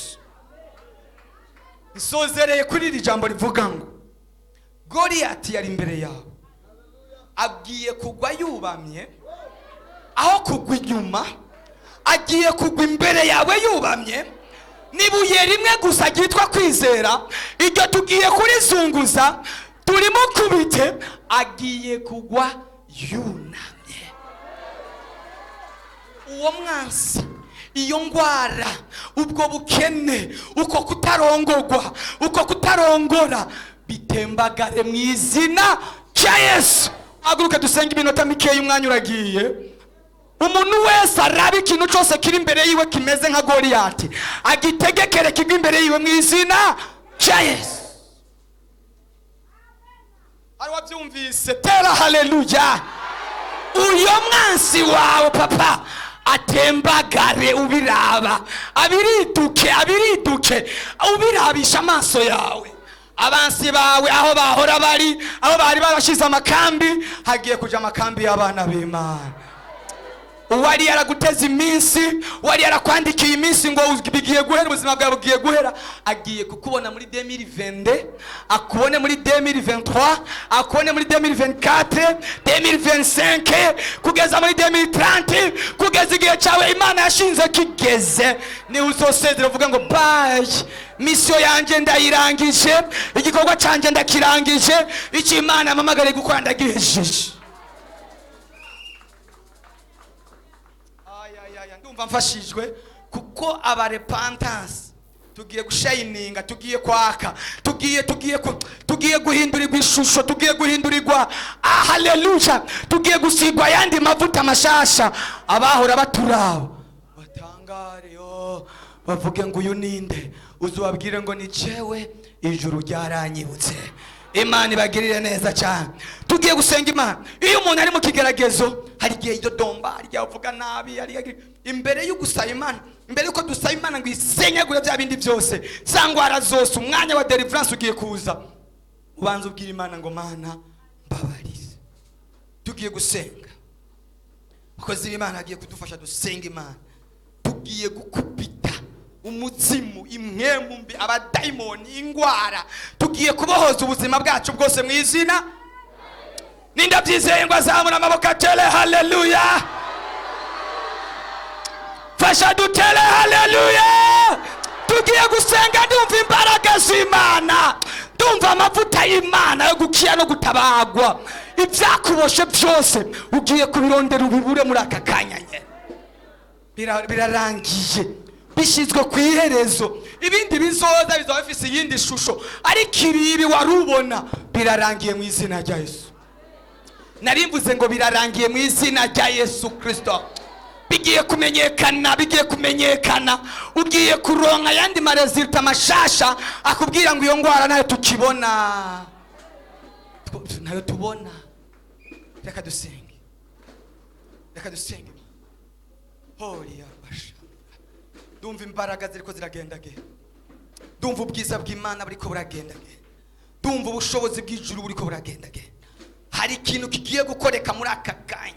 Isozereye kuri iri jambo rivuga ngo Goliyati yari imbere yawe, agiye kugwa yubamye aho kugwa inyuma, agiye kugwa imbere yawe yubamye. Nibuye rimwe gusa ryitwa kwizera, iryo tugiye kurizunguza turimo kubite, agiye kugwa yunamye. Uwo mwansi, iyo ngwara, ubwo bukene, uko kutarongorwa, uko kutarongora bitembagare mu izina rya Yesu. Haguruka dusenge iminota mikeya, umwanya uragiye. Umuntu wese araba ikintu cyose kiri imbere yiwe kimeze nka Goliyati, agitegekere kigwa imbere yiwe mu izina rya Yesu. Ari wabyumvise? Tera haleluya. Uyo mwansi wawe papa atembagare, ubiraba, abiriduke ubirabisha amaso yawe. Abansi bawe aho bahora bari, aho bari barashize amakambi, hagiye kuja amakambi y'abana b'Imana. Uwari yaraguteza iminsi, wari yarakwandikiye iminsi ngo bigiye guhera, ubuzima bwawe bugiye guhera, agiye kukubona muri 2022, akubone muri 2023, akubone muri 2024, 2025, kugeza muri 2030, kugeza igihe cyawe Imana yashinze kigeze. Ni uzosezera uvuga ngo bye, misiyo yanjye ndayirangije, igikorwa cyanjye ndakirangije, icyo Imana yamamagariye gukora ndagihejeje. Ndumva mfashijwe kuko abarepentance tugiye gushininga, tugiye kwaka, tugiye guhindurirwa ishusho, tugiye guhindurirwa haleluya, tugiye gusigwa yandi mavuta mashasha. Abahora baturaba batangare, bavuge ngo uyu ninde, uzubabwire ngo ni jewe, ijuru ryaranyibutse. Imana ibagirire neza cyane. Tugiye gusenga Imana. Iyo umuntu ari mu kigeragezo, hari igihe idodomba, hari igihe avuga nabi, hari imbere yo gusaba Imana, imbere yuko dusaba Imana ngo isenyagure bya bindi byose, zangwara zose, umwanya wa deliverance ugiye kuza, ubanza ubwira Imana ngo Mana mbabarire. Tugiye gusenga, akoze Imana agiye kudufasha dusenga Imana. Tugiye gukubita umuzimu, imwemu mbi, abadayimoni, ingwara. Tugiye kubohoza ubuzima bwacu bwose mu izina. Ninda byizeye ngo azamura amaboko atele haleluya. Fasha dutele haleluya. Tugiye gusenga, ndumva imbaraga z'Imana, ndumva amavuta y'Imana yo gukiya no gutabagwa. Ibyakuboshe byose ugiye kubirondera ubibure muri aka kanyanye. Birarangiye, bishizwe ku iherezo. Ibindi bizoza bizaba bifise iyindi shusho, ariko ibi warubona birarangiye mu izina rya Yesu. narimvuze ngo birarangiye mu izina rya Yesu Kristo. Bigiye kumenyekana ugiye kuronka yandi maresulta mashasha akubwira ngo iyo ngwara nayo tukibona, nayo tubona. Reka dusenge. Holy abasha, ndumva imbaraga ziriko ziragendagenda, ndumva ubwiza bw'Imana buriko buragendagenda, ndumva ubushobozi bw'ijuru buriko buragendagenda. Hari ikintu kigiye gukoreka muri aka kanya,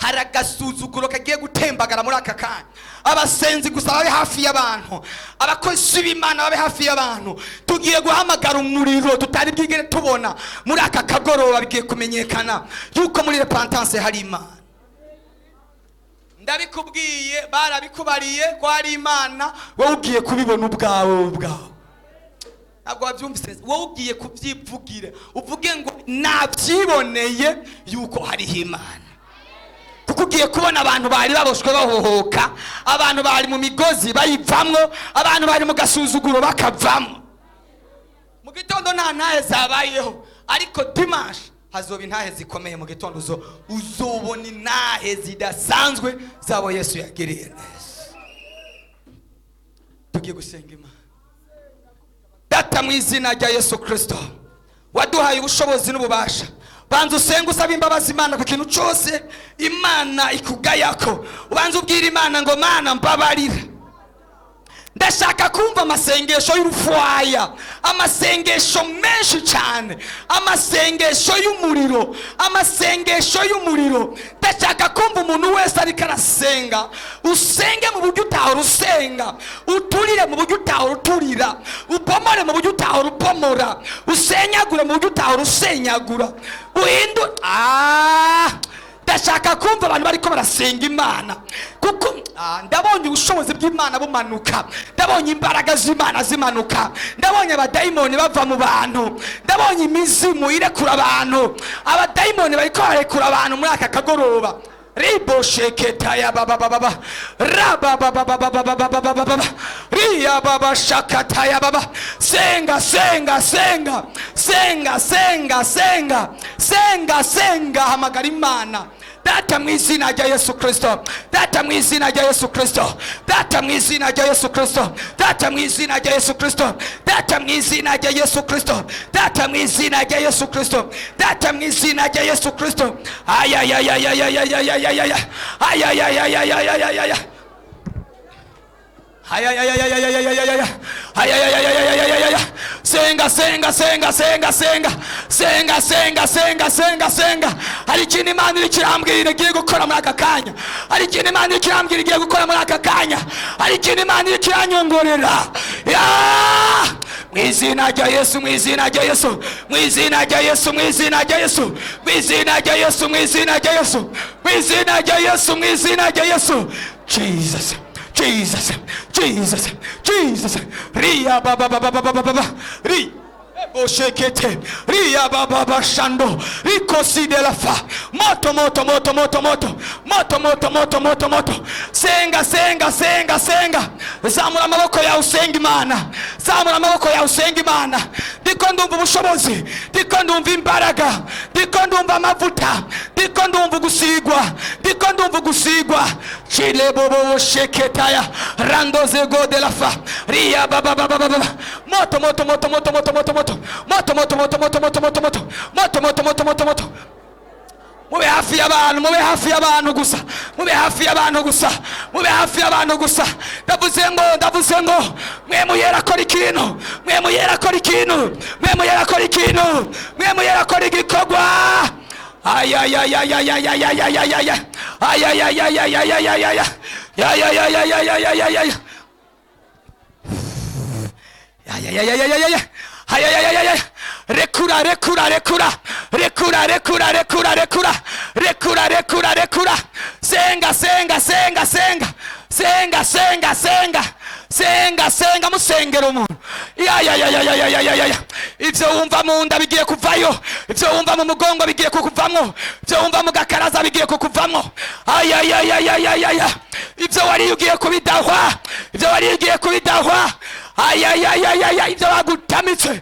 hari agasuzuguro kagiye gutembagara muri aka kanya. Abasenzi gusa babe hafi y'abantu, abakozi b'Imana babe hafi y'abantu. Tugiye guhamagara umuriro tutari bwigere tubona muri aka kagoroba. Bigiye kumenyekana yuko muri repentance hari Imana. Ndabikubwiye, barabikubariye ko hari Imana, wowe ugiye kubibona ubwawe. Ntabwo wabyumvise, wowe ugiye kubyivugire, uvuge ngo nabyiboneye yuko hariho Imana. Kuko ugiye kubona abantu bari baboshwe bahohoka, abantu bari mu migozi bayivamwo, abantu bari mu gasuzuguro bakavamwo. Mu gitondo nta ntahe zabayeho, ariko dimanche hazoba intahe zikomeye. Mu gitondo uzobona intahe zidasanzwe zabo Yesu yagiriye neza. Tugiye gusenga Imana. Data, mu izina rya Yesu Kristo, waduhaye ubushobozi n'ububasha. Banza usenge usaba imbabazi Imana ku kintu cyose Imana ikugayako. Ubanza ubwira Imana ngo Mana mbabarira. Ndashaka kumva amasengesho y'urufwaya, amasengesho menshi cyane, amasengesho y'umuriro. Ndashaka kumva umuntu wese ariko arasenga, usenge mu buryo utahora usenga, uturire mu buryo utahora uturira, upomore mu buryo utahora upomora, usenyagure mu buryo utahora usenyagura, ndashaka kumva abantu bariko barasenga Imana, kuko ndabonye ubushobozi bw'Imana bumanuka, ndabonye imbaraga z'Imana zimanuka, ndabonye abadayimoni bava mu bantu, ndabonye imizimu irekura abantu. Abadayimoni bariko barekura abantu muri aka kagoroba. Ribo sheketa ya baba baba raba baba baba baba riya baba shakata ya baba. Senga hamagara Imana. Data mu izina rya Yesu Kristo, data mu izina rya Yesu Kristo, data mu izina rya Yesu Kristo, data mu izina rya Yesu Kristo, data mu izina rya Yesu Kristo, data mu izina rya Yesu Kristo, data mu izina rya Yesu Kristo. Senga. Hari ikintu Imana iri kirambwira igiye gukora muri aka kanya. Hari ikintu Imana iri kirambwira igiye gukora muri aka kanya. Hari ikintu Imana iri kiranyongorera. Mu izina rya Yesu, mu izina rya Yesu, mu izina rya Yesu, mu izina rya Yesu, mu izina rya Yesu, mu izina rya Yesu, mu izina rya Yesu, mu izina rya Yesu. Jesus. Ria baba ri boshekete ria baba shando rikosi de la fa moto. Senga. Zamura amaboko yawe usenga Imana. Ndiko ndumva ubushobozi, ndiko ndumva imbaraga, ndiko ndumva amavuta, ndiko ndumva gusigwa. Chile bobo sheketaya rando zego de la fa ria baba moto. Mube hafi y'abantu gusa. Ndavuze ngo mwe muyera akora igikorwa. Rekura. Senga musengera umuntu. Ibyo wumva mu nda bigiye kuvayo, ibyo wumva mu mugongo bigiye kukuvamwo, ibyo wumva mu gakaraza bigiye kukuvamwo. Ibyo wari ugiye kubidahwa, ibyo bagutamitse.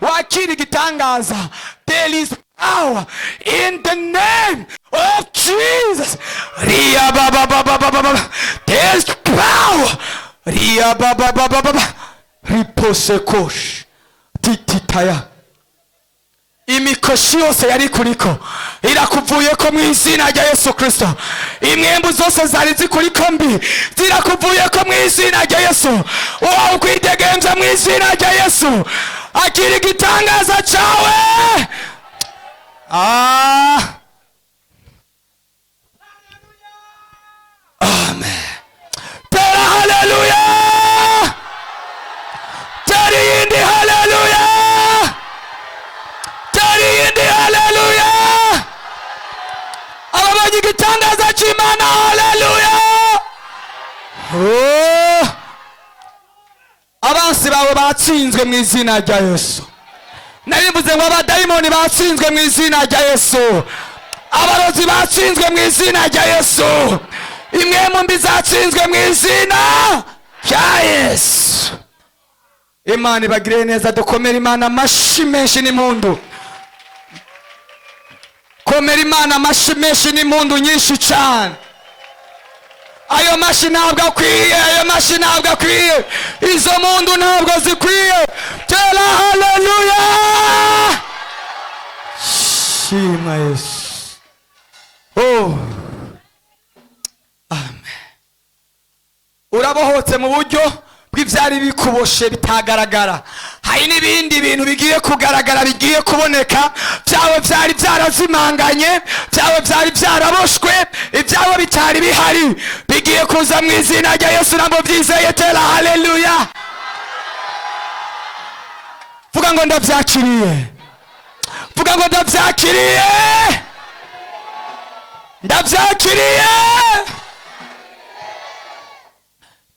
wakira igitangaza. There is power in the name of Jesus. Ria baba baba baba. There is power. Ria baba baba baba. Ripose kosh. Tititaya. Imikoshi yose yari kuriko irakuvuyeko mu izina rya Yesu Kristo. Imwembu zose zari zikuriko mbi zirakuvuyeko mu izina rya Yesu. Uwo ukwidegemvya mu izina rya Yesu. Akira igitangaza cawe. Amen. Tera hallelujah. Teri indi hallelujah. Hallelujah. Ababaji gitangaza chimana. Hallelujah. Oh. Abansi bawe batsinzwe mu izina rya Yesu. Narimbuze ngo abadayimoni batsinzwe mu izina rya Yesu. Abarozi batsinzwe mu izina rya Yesu. Imwemu mbi zatsinzwe mu izina rya Yesu. Imana ibagire neza. Dukomere Imana amashi menshi n'impundu. Komera Imana amashi menshi n'impundu nyinshi cyane. Ayo mashi ntabwo akwiye. Ayo mashi ntabwo akwiye. Izo mpundu ntabwo zikwiye. Tera hallelujah. Shima Yesu. Oh. Amen. Urabohotse mu buryo bw'ivyari bikuboshe bitagaragara. Hari n'ibindi bintu bigiye kugaragara, bigiye kuboneka. Byawe byari byarazimanganye, byawe byari byaraboshwe, ibyawe bitari bihari bigiye kuza mu izina rya Yesu. Nabo byizeye. Tera hallelujah. Vuga ngo ndabyakiriye. Vuga ngo ndabyakiriye. Ndabyakiriye.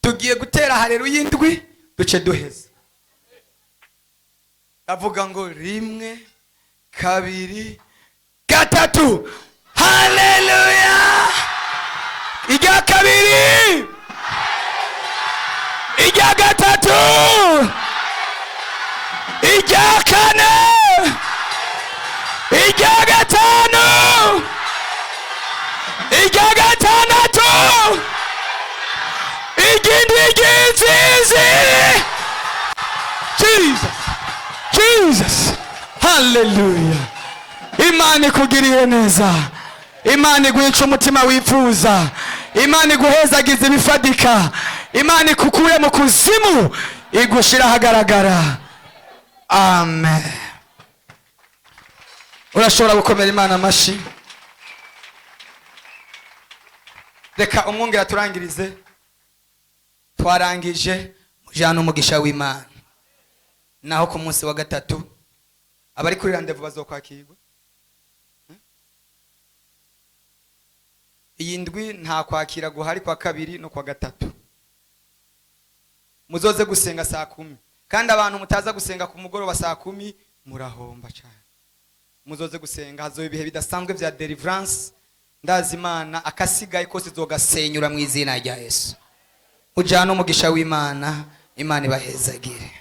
Tugiye gutera haleluya indwi duce duheza. Avuga ngo 1 2 3 haleluya. Ijya kabiri. Ijya gatatu. Ijya kane. Ijya gatanu. Ijya gatandatu. Jesus. Hallelujah. Imana ikugiriye neza. Imana iguhica umutima wifuza. Imana iguhezagiza ibifadika. Imana ikukure mu kuzimu igushira hagaragara. Amen. Urashobora gukomera Imana amashi. Reka umwongera turangirize. Twarangije mujana umugisha w'Imana. Naho ku munsi wa gatatu abari kuri rendezvous bazokwakirwa. Iyi ndwi nta kwakira guhari kwa kabiri no kwa gatatu. Muzoze gusenga saa 10. Kandi abantu mutaza gusenga ku mugoroba saa 10 murahomba cyane. Muzoze gusenga hazo ibihe bidasanzwe bya deliverance. Ndazi Imana akasigaye kose zogasenyura mu izina rya Yesu. Ujana umugisha w'Imana. Imana ibahezagire.